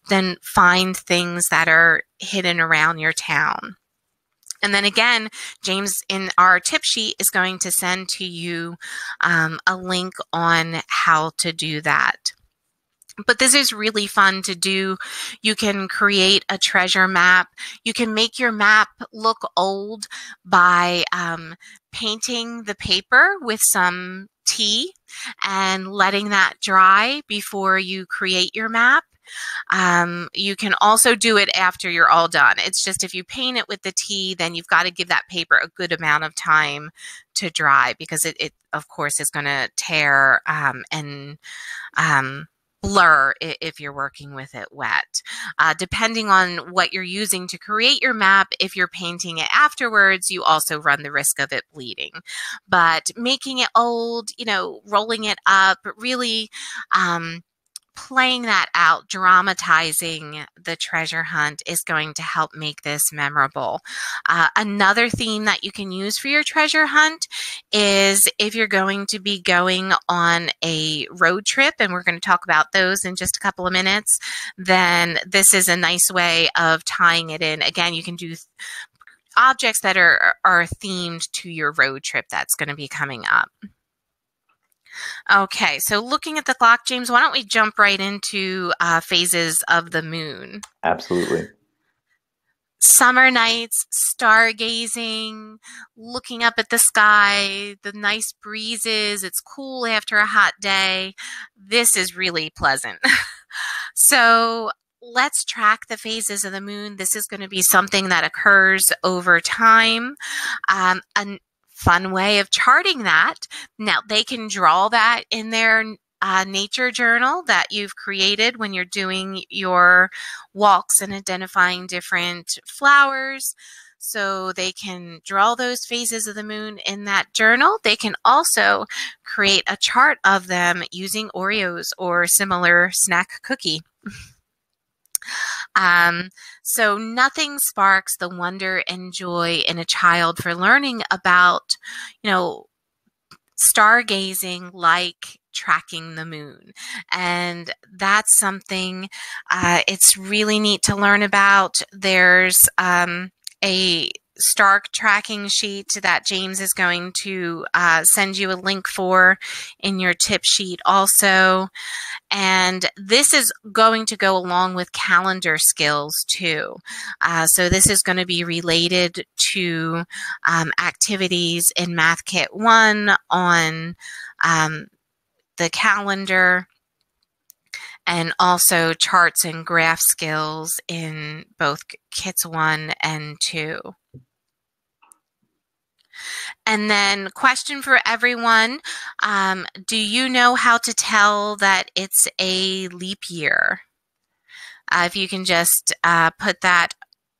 B: then find things that are hidden around your town. And then again, James in our tip sheet is going to send to you a link on how to do that. But this is really fun to do. You can create a treasure map. You can make your map look old by painting the paper with some tea and letting that dry before you create your map. You can also do it after you're all done. It's just if you paint it with the tea, then you've got to give that paper a good amount of time to dry because it of course, is going to tear and blur if you're working with it wet. Depending on what you're using to create your map, if you're painting it afterwards, you also run the risk of it bleeding. But making it old, rolling it up, really playing that out, dramatizing the treasure hunt is going to help make this memorable. Another theme that you can use for your treasure hunt is if you're going to be going on a road trip, and we're going to talk about those in just a couple of minutes, then this is a nice way of tying it in. Again, you can do objects that are themed to your road trip that's going to be coming up. Okay, so looking at the clock, James, why don't we jump right into phases of the moon?
A: Absolutely.
B: Summer nights, stargazing, looking up at the sky, the nice breezes, it's cool after a hot day. This is really pleasant. So let's track the phases of the moon. This is going to be something that occurs over time. Fun way of charting that. Now, they can draw that in their nature journal that you've created when you're doing your walks and identifying different flowers. So they can draw those phases of the moon in that journal. They can also create a chart of them using Oreos or similar snack cookie. So nothing sparks the wonder and joy in a child for learning about, stargazing like tracking the moon. And that's something it's really neat to learn about. There's a star tracking sheet that James is going to send you a link for in your tip sheet also. And this is going to go along with calendar skills too. So this is going to be related to activities in Math Kit 1 on the calendar, and also charts and graph skills in both Kits 1 and 2. And then question for everyone, do you know how to tell that it's a leap year? If you can just put that.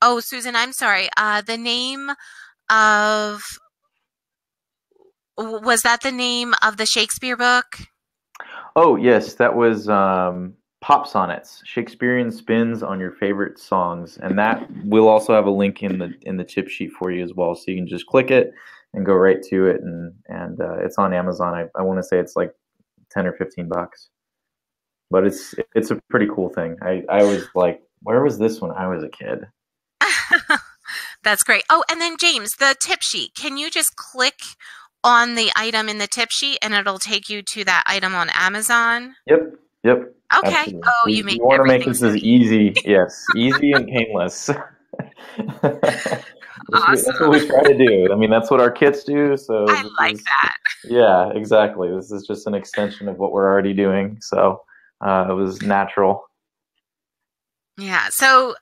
B: Oh, Susan, I'm sorry. The name of, was that the name of the Shakespeare book?
A: Oh, yes, that was Pop Sonnets, Shakespearean spins on your favorite songs. And that we'll also have a link in the tip sheet for you as well. So you can just click it and go right to it, and it's on Amazon. I want to say it's like $10 or $15, but it's a pretty cool thing. I was like, where was this when I was a kid?
B: That's great. Oh, and then James, the tip sheet. Can you just click on the item in the tip sheet and it'll take you to that item on Amazon?
A: Yep, yep,
B: Okay.
A: absolutely.
B: Oh,
A: We
B: you make
A: want to make
B: everything
A: this
B: so
A: as
B: easy.
A: easy, yes, easy and painless. That's what
B: Awesome.
A: we try to do. I mean, that's what our kits do. So
B: I
A: this
B: like
A: is,
B: that.
A: yeah, exactly. This is just an extension of what we're already doing. So it was natural.
B: Yeah. So,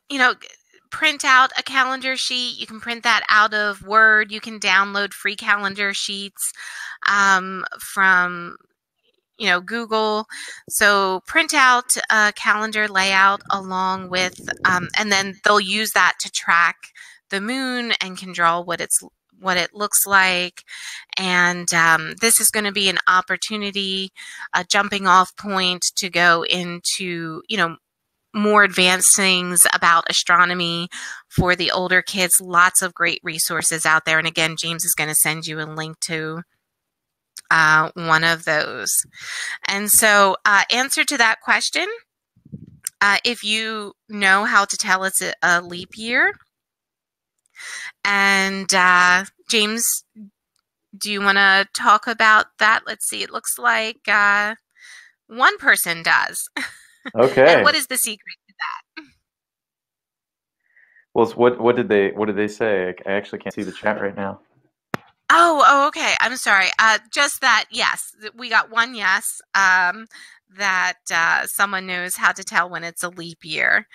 B: print out a calendar sheet. You can print that out of Word. You can download free calendar sheets from Google. So print out a calendar layout along with, and then they'll use that to track the moon and can draw what it looks like. And this is going to be an opportunity, a jumping off point to go into, more advanced things about astronomy for the older kids. Lots of great resources out there. And again, James is going to send you a link to one of those. And so, answer to that question, if you know how to tell it's a leap year. And James, do you want to talk about that? Let's see. It looks like one person does. And
A: Okay.
B: what is the secret to that?
A: Well, what did they say? I actually can't see the chat right now.
B: Oh, okay. I'm sorry. Just that, yes, we got one yes, that someone knows how to tell when it's a leap year.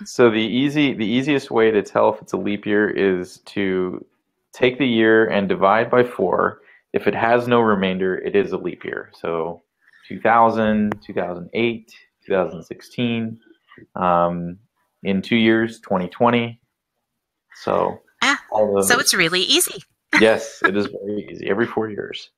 A: So the easiest way to tell if it's a leap year is to take the year and divide by 4. If it has no remainder, it is a leap year. So 2000, 2008, 2016, in 2 years, 2020. So
B: Yeah.
A: all of
B: So
A: those.
B: it's really easy.
A: Yes, it is very easy. Every 4 years.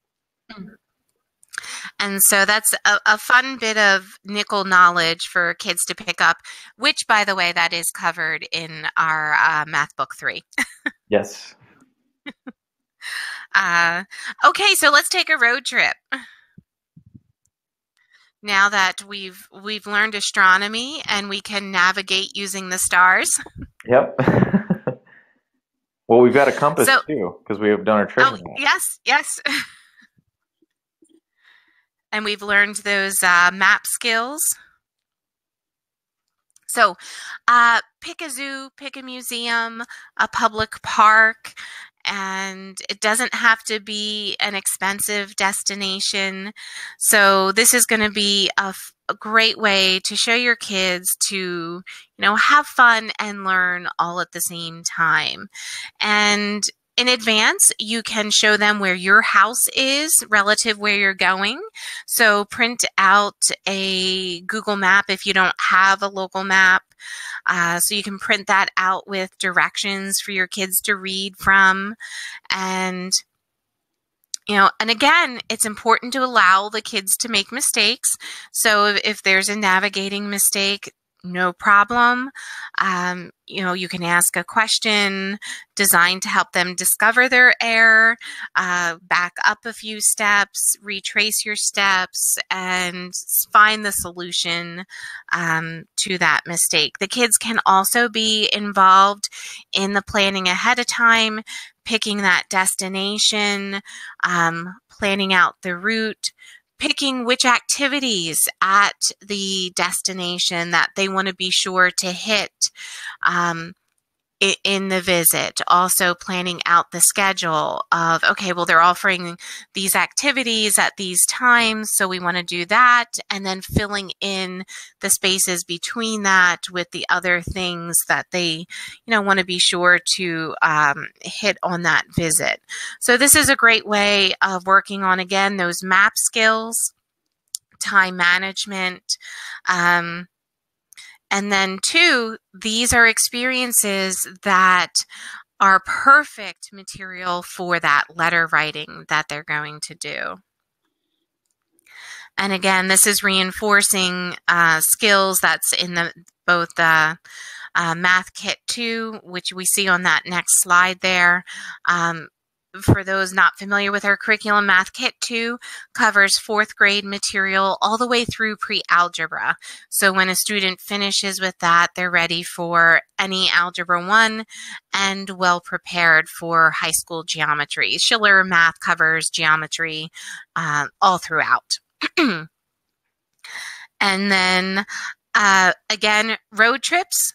B: And so that's a fun bit of nickel knowledge for kids to pick up, which, by the way, that is covered in our math book 3.
A: Yes.
B: Okay, so let's take a road trip. Now that we've learned astronomy and we can navigate using the stars.
A: Yep. Well, we've got a compass
B: So,
A: too, because we have done our treasure
B: oh,
A: map.
B: yes. And we've learned those map skills. So pick a zoo, pick a museum, a public park, and it doesn't have to be an expensive destination. So this is going to be a great way to show your kids to, have fun and learn all at the same time. And in advance, you can show them where your house is relative where you're going. So print out a Google map if you don't have a local map. So you can print that out with directions for your kids to read from. And, and again, it's important to allow the kids to make mistakes. So if there's a navigating mistake, no problem. You can ask a question designed to help them discover their error, back up a few steps, retrace your steps, and find the solution to that mistake. The kids can also be involved in the planning ahead of time, picking that destination, planning out the route, picking which activities at the destination that they want to be sure to hit in the visit. Also planning out the schedule of, okay, well, they're offering these activities at these times, so we want to do that, and then filling in the spaces between that with the other things that they, want to be sure to hit on that visit. So this is a great way of working on, again, those map skills, time management, and then 2, these are experiences that are perfect material for that letter writing that they're going to do. And again, this is reinforcing skills that's in both the Math Kit 2, which we see on that next slide there, for those not familiar with our curriculum, Math Kit 2 covers 4th grade material all the way through pre-algebra. So when a student finishes with that, they're ready for any Algebra 1 and well prepared for high school geometry. Schiller Math covers geometry all throughout. And then, again, road trips.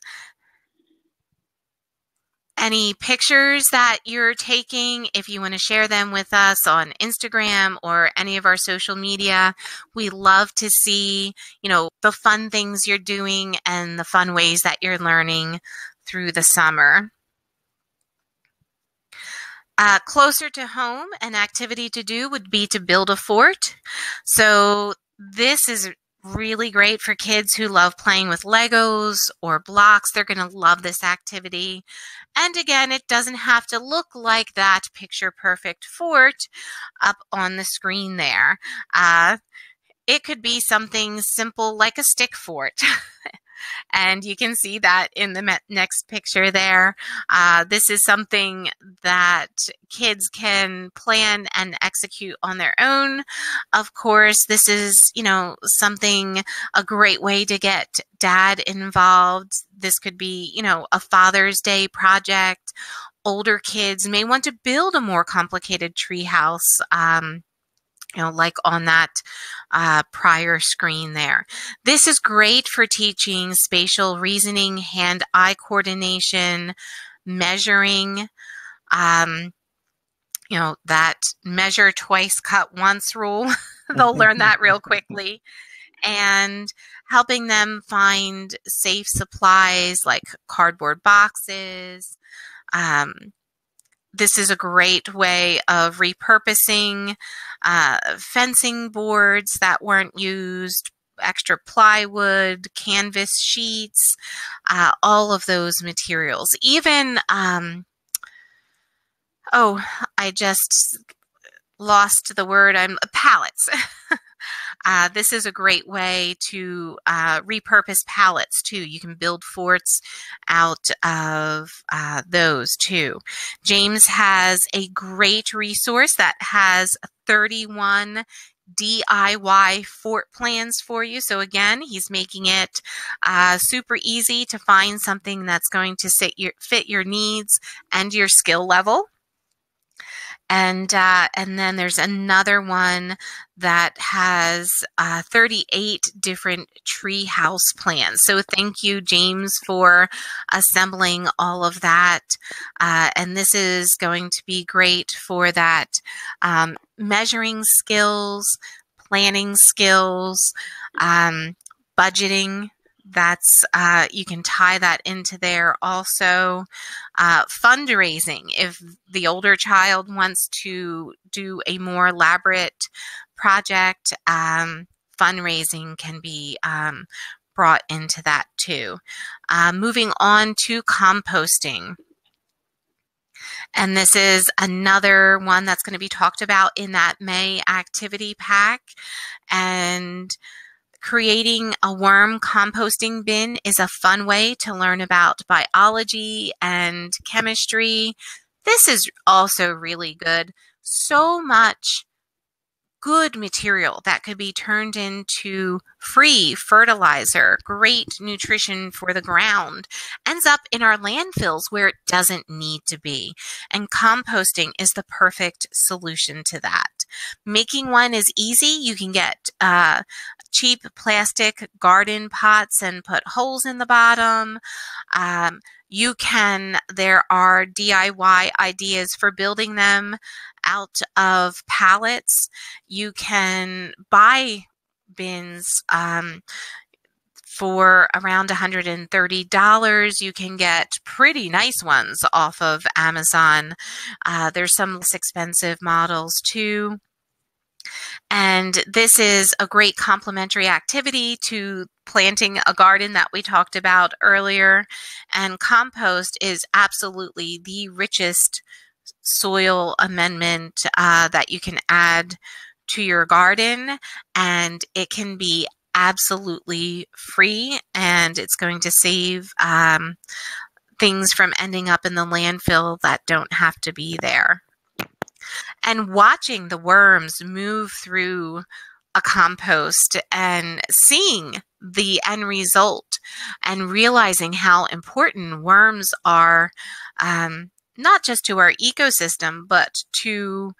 B: Any pictures that you're taking, if you want to share them with us on Instagram or any of our social media, we love to see, the fun things you're doing and the fun ways that you're learning through the summer. Closer to home, an activity to do would be to build a fort. So this is really great for kids who love playing with Legos or blocks. They're going to love this activity. And again, it doesn't have to look like that picture perfect fort up on the screen there. It could be something simple like a stick fort. And you can see that in the next picture there. This is something that kids can plan and execute on their own. Of course, this is, a great way to get dad involved. This could be, a Father's Day project. Older kids may want to build a more complicated tree house, like on that prior screen there. This is great for teaching spatial reasoning, hand-eye coordination, measuring, that measure twice, cut once rule. They'll learn that real quickly. And helping them find safe supplies like cardboard boxes. This is a great way of repurposing fencing boards that weren't used, extra plywood, canvas sheets, all of those materials. Even, I just lost the word, pallets. This is a great way to repurpose pallets too. You can build forts out of those too. James has a great resource that has 31 DIY fort plans for you. So again, he's making it super easy to find something that's going to fit your needs and your skill level. And then there's another one that has 38 different tree house plans. So thank you, James, for assembling all of that. And this is going to be great for that measuring skills, planning skills, budgeting. That's you can tie that into there also. Fundraising, if the older child wants to do a more elaborate project, fundraising can be brought into that too. Moving on to composting. And this is another one that's going to be talked about in that May activity pack. And creating a worm composting bin is a fun way to learn about biology and chemistry. This is also really good. So much good material that could be turned into free fertilizer, great nutrition for the ground, ends up in our landfills where it doesn't need to be. And composting is the perfect solution to that. Making one is easy. You can get cheap plastic garden pots and put holes in the bottom. There are DIY ideas for building them out of pallets. You can buy bins for around $130. You can get pretty nice ones off of Amazon. There's some less expensive models too. And this is a great complementary activity to planting a garden that we talked about earlier. And compost is absolutely the richest soil amendment that you can add to your garden. And it can be absolutely free, and it's going to save things from ending up in the landfill that don't have to be there. and watching the worms move through a compost and seeing the end result and realizing how important worms are, not just to our ecosystem, but to,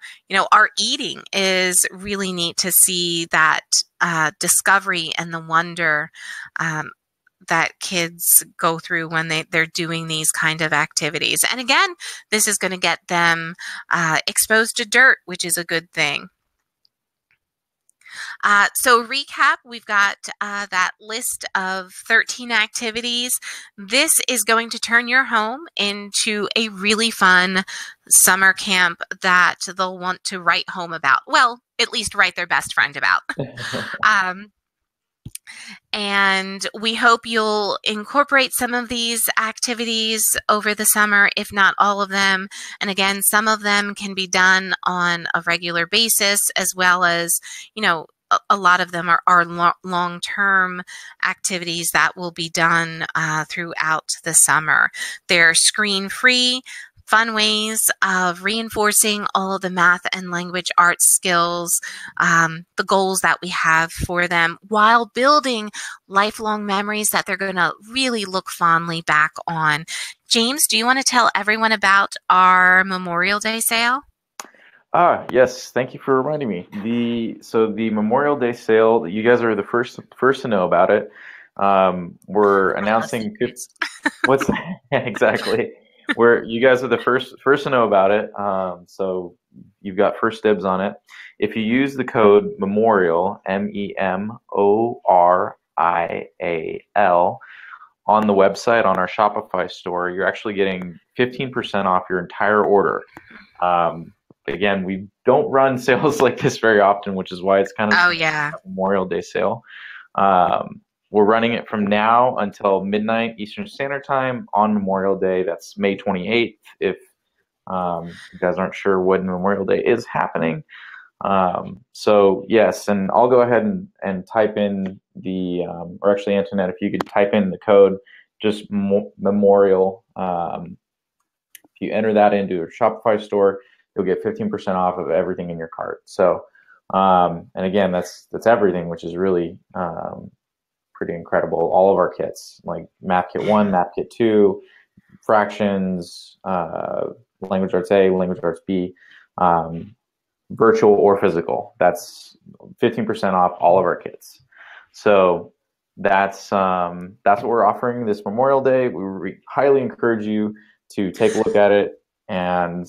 B: our eating is really neat to see that discovery and the wonder that kids go through when they're doing these kind of activities. And again, this is going to get them exposed to dirt, which is a good thing. So recap, we've got that list of 13 activities. This is going to turn your home into a really fun summer camp that they'll want to write home about. Well, at least write their best friend about. And we hope you'll incorporate some of these activities over the summer, if not all of them. And again, some of them can be done on a regular basis, as well as, a lot of them are long-term activities that will be done throughout the summer. They're screen-free, fun ways of reinforcing all of the math and language arts skills, the goals that we have for them, while building lifelong memories that they're going to really look fondly back on. James, do you want to tell everyone about our Memorial Day sale?
A: Yes. Thank you for reminding me. The Memorial Day sale, you guys are the first to know about it. We're announcing what's exactly. You guys are the first to know about it. So you've got first dibs on it. If you use the code MEMORIAL, MEMORIAL, on the website on our Shopify store, you're actually getting 15% off your entire order. Again, we don't run sales like this very often, which is why it's kind of a Memorial Day sale. We're running it from now until midnight Eastern Standard Time on Memorial Day. That's May 28th, if you guys aren't sure when Memorial Day is happening. So yes, and I'll go ahead and type in or actually Antoinette, if you could type in the code, just Memorial. If you enter that into your Shopify store, you'll get 15% off of everything in your cart. So, and again, that's everything, which is really pretty incredible. All of our kits, like Math Kit 1, Math Kit 2, fractions, Language Arts A, Language Arts B, virtual or physical. That's 15% off all of our kits. So that's what we're offering this Memorial Day. We highly encourage you to take a look at it. And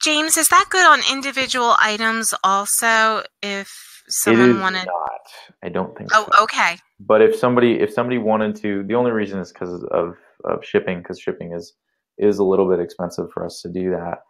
B: James, is that good on individual items also? If someone wanted,
A: not. I don't think
B: so.
A: Oh,
B: okay.
A: But if somebody wanted to, the only reason is because of shipping, because shipping is a little bit expensive for us to do that.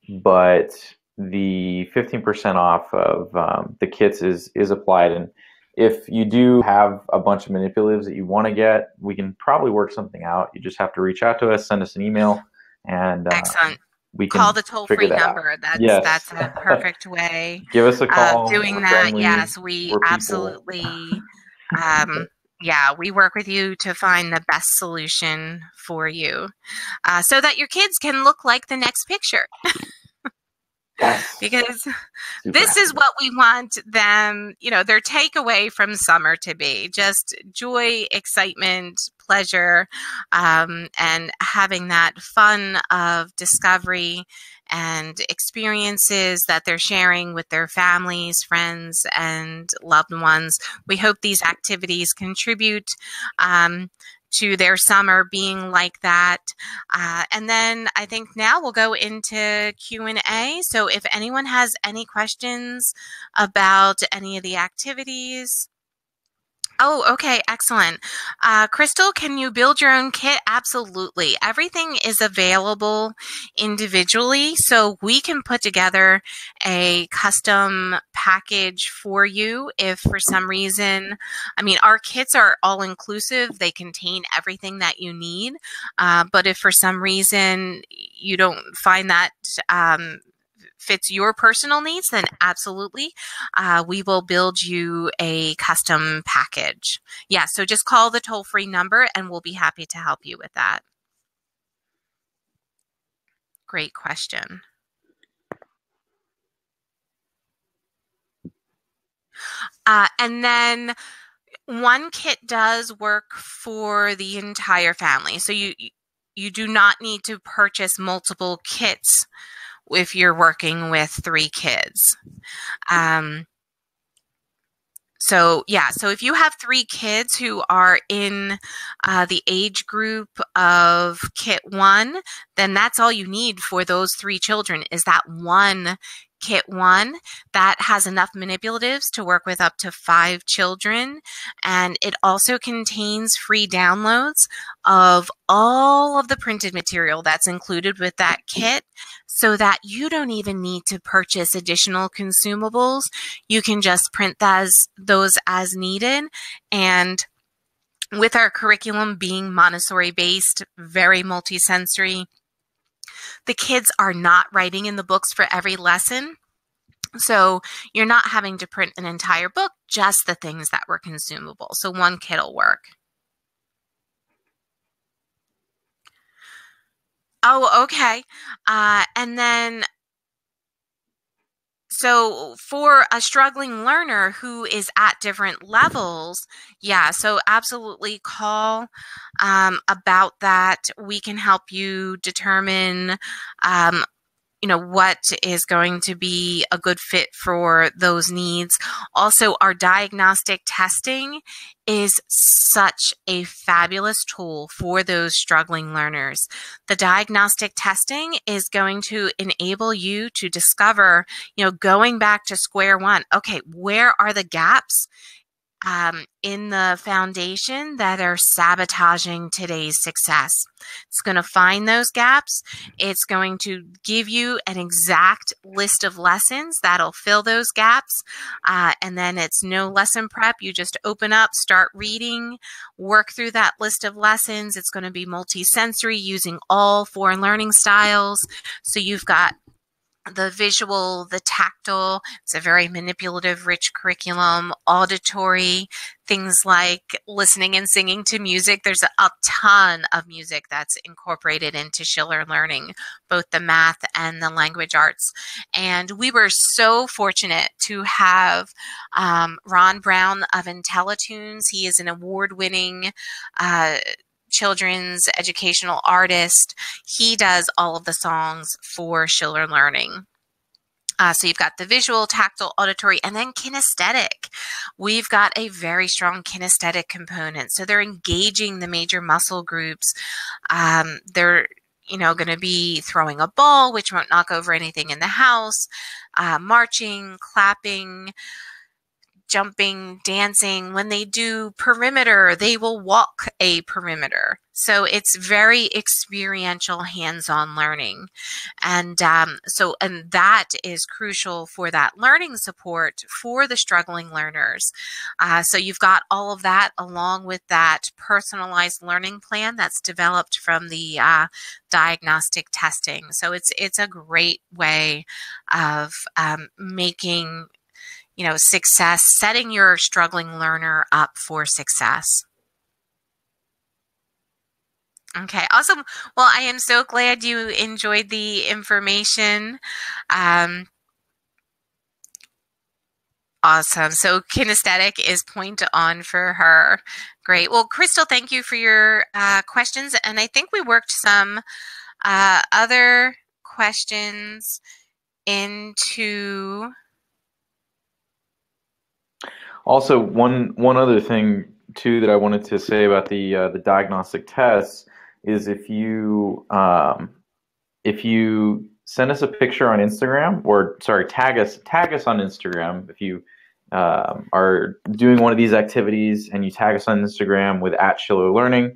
A: But the 15% off of the kits is applied, and if you do have a bunch of manipulatives that you want to get, we can probably work something out. You just have to reach out to us, send us an email, and
B: excellent.
A: We can
B: call the toll-free number. That's a perfect way.
A: Give us a call.
B: Doing that. Friendly. Yes, we absolutely. We work with you to find the best solution for you, so that your kids can look like the next picture.
A: Yes.
B: Because this is what we want them, their takeaway from summer to be: just joy, excitement, pleasure, and having that fun of discovery and experiences that they're sharing with their families, friends, and loved ones. We hope these activities contribute to their summer being like that. And then I think now we'll go into Q&A. So if anyone has any questions about any of the activities. Oh, okay. Excellent. Crystal, can you build your own kit? Absolutely. Everything is available individually, so we can put together a custom package for you if for some reason, our kits are all inclusive. They contain everything that you need. But if for some reason you don't find that fits your personal needs, then absolutely, we will build you a custom package. Yeah, so just call the toll-free number and we'll be happy to help you with that. great question. And then one kit does work for the entire family. So you do not need to purchase multiple kits if you're working with 3 kids. So if you have 3 kids who are in the age group of Kit 1, then that's all you need for those 3 children is that one Kit 1 that has enough manipulatives to work with up to 5 children. And it also contains free downloads of all of the printed material that's included with that kit, so that you don't even need to purchase additional consumables. You can just print those as needed. And with our curriculum being Montessori based, very multisensory, the kids are not writing in the books for every lesson. So you're not having to print an entire book, just the things that were consumable. So one kit will work. Oh, okay. And then, so for a struggling learner who is at different levels, so absolutely call about that. We can help you determine what is going to be a good fit for those needs. Also, our diagnostic testing is such a fabulous tool for those struggling learners. The diagnostic testing is going to enable you to discover, going back to square one, okay, where are the gaps in the foundation that are sabotaging today's success? It's going to find those gaps. It's going to give you an exact list of lessons that'll fill those gaps. And then it's no lesson prep. You just open up, start reading, work through that list of lessons. It's going to be multisensory using all 4 learning styles. So you've got the visual, the tactile. It's a very manipulative, rich curriculum. Auditory, things like listening and singing to music. There's a ton of music that's incorporated into ShillerLearning, both the math and the language arts. And we were so fortunate to have Ron Brown of IntelliTunes. He is an award-winning children's educational artist. He does all of the songs for ShillerLearning. So you've got the visual, tactile, auditory, and then kinesthetic. We've got a very strong kinesthetic component. So they're engaging the major muscle groups. They're going to be throwing a ball, which won't knock over anything in the house, marching, clapping, jumping, dancing. When they do perimeter, they will walk a perimeter. So it's very experiential, hands-on learning. And and that is crucial for that learning support for the struggling learners. So you've got all of that along with that personalized learning plan that's developed from the diagnostic testing. So it's a great way of making success, setting your struggling learner up for success. Okay, awesome. Well, I am so glad you enjoyed the information. Awesome. So kinesthetic is point on for her. Great. Well, Crystal, thank you for your questions. And I think we worked some other questions into...
A: Also, one other thing too that I wanted to say about the diagnostic tests is if you send us a picture on Instagram, or sorry, tag us on Instagram if you are doing one of these activities and you tag us on Instagram with @ShillerLearning.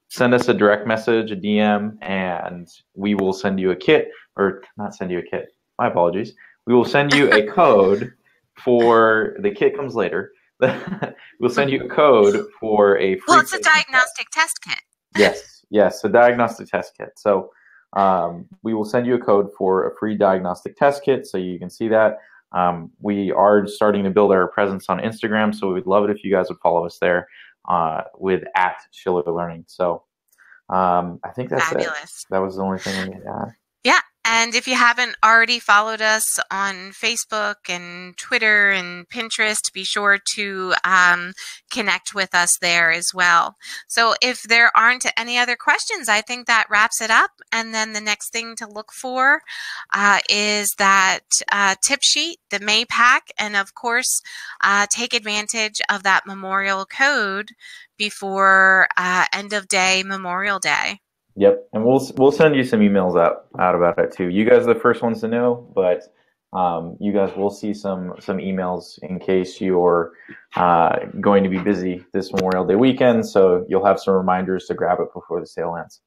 A: Send us a direct message, a DM, and we will send you a kit, or not send you a kit. My apologies. We will send you a code. For the kit comes later. We'll send you a code for a free.
B: Well, it's a diagnostic test kit.
A: Yes, a diagnostic test kit. So we will send you a code for a free diagnostic test kit, so you can see that. We are starting to build our presence on Instagram, so we'd love it if you guys would follow us there with @ShillerLearning. So I think that's it.
B: Fabulous.
A: That was the only thing I needed to add.
B: Yeah. And if you haven't already followed us on Facebook and Twitter and Pinterest, be sure to connect with us there as well. So if there aren't any other questions, I think that wraps it up. And then the next thing to look for is that tip sheet, the May pack, and of course, take advantage of that memorial code before end of day Memorial Day.
A: Yep, and we'll send you some emails out about it too. You guys are the first ones to know, but you guys will see some emails in case you're going to be busy this Memorial Day weekend. So you'll have some reminders to grab it before the sale ends.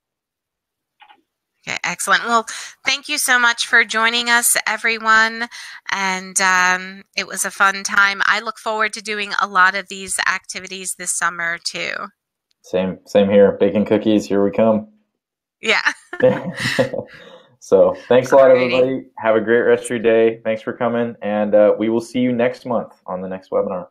B: Okay, excellent. Well, thank you so much for joining us, everyone. And it was a fun time. I look forward to doing a lot of these activities this summer too.
A: Same here. Baking cookies, here we come.
B: Yeah.
A: So thanks a lot,
B: Alrighty.
A: everybody. Have a great rest of your day. Thanks for coming. And we will see you next month on the next webinar.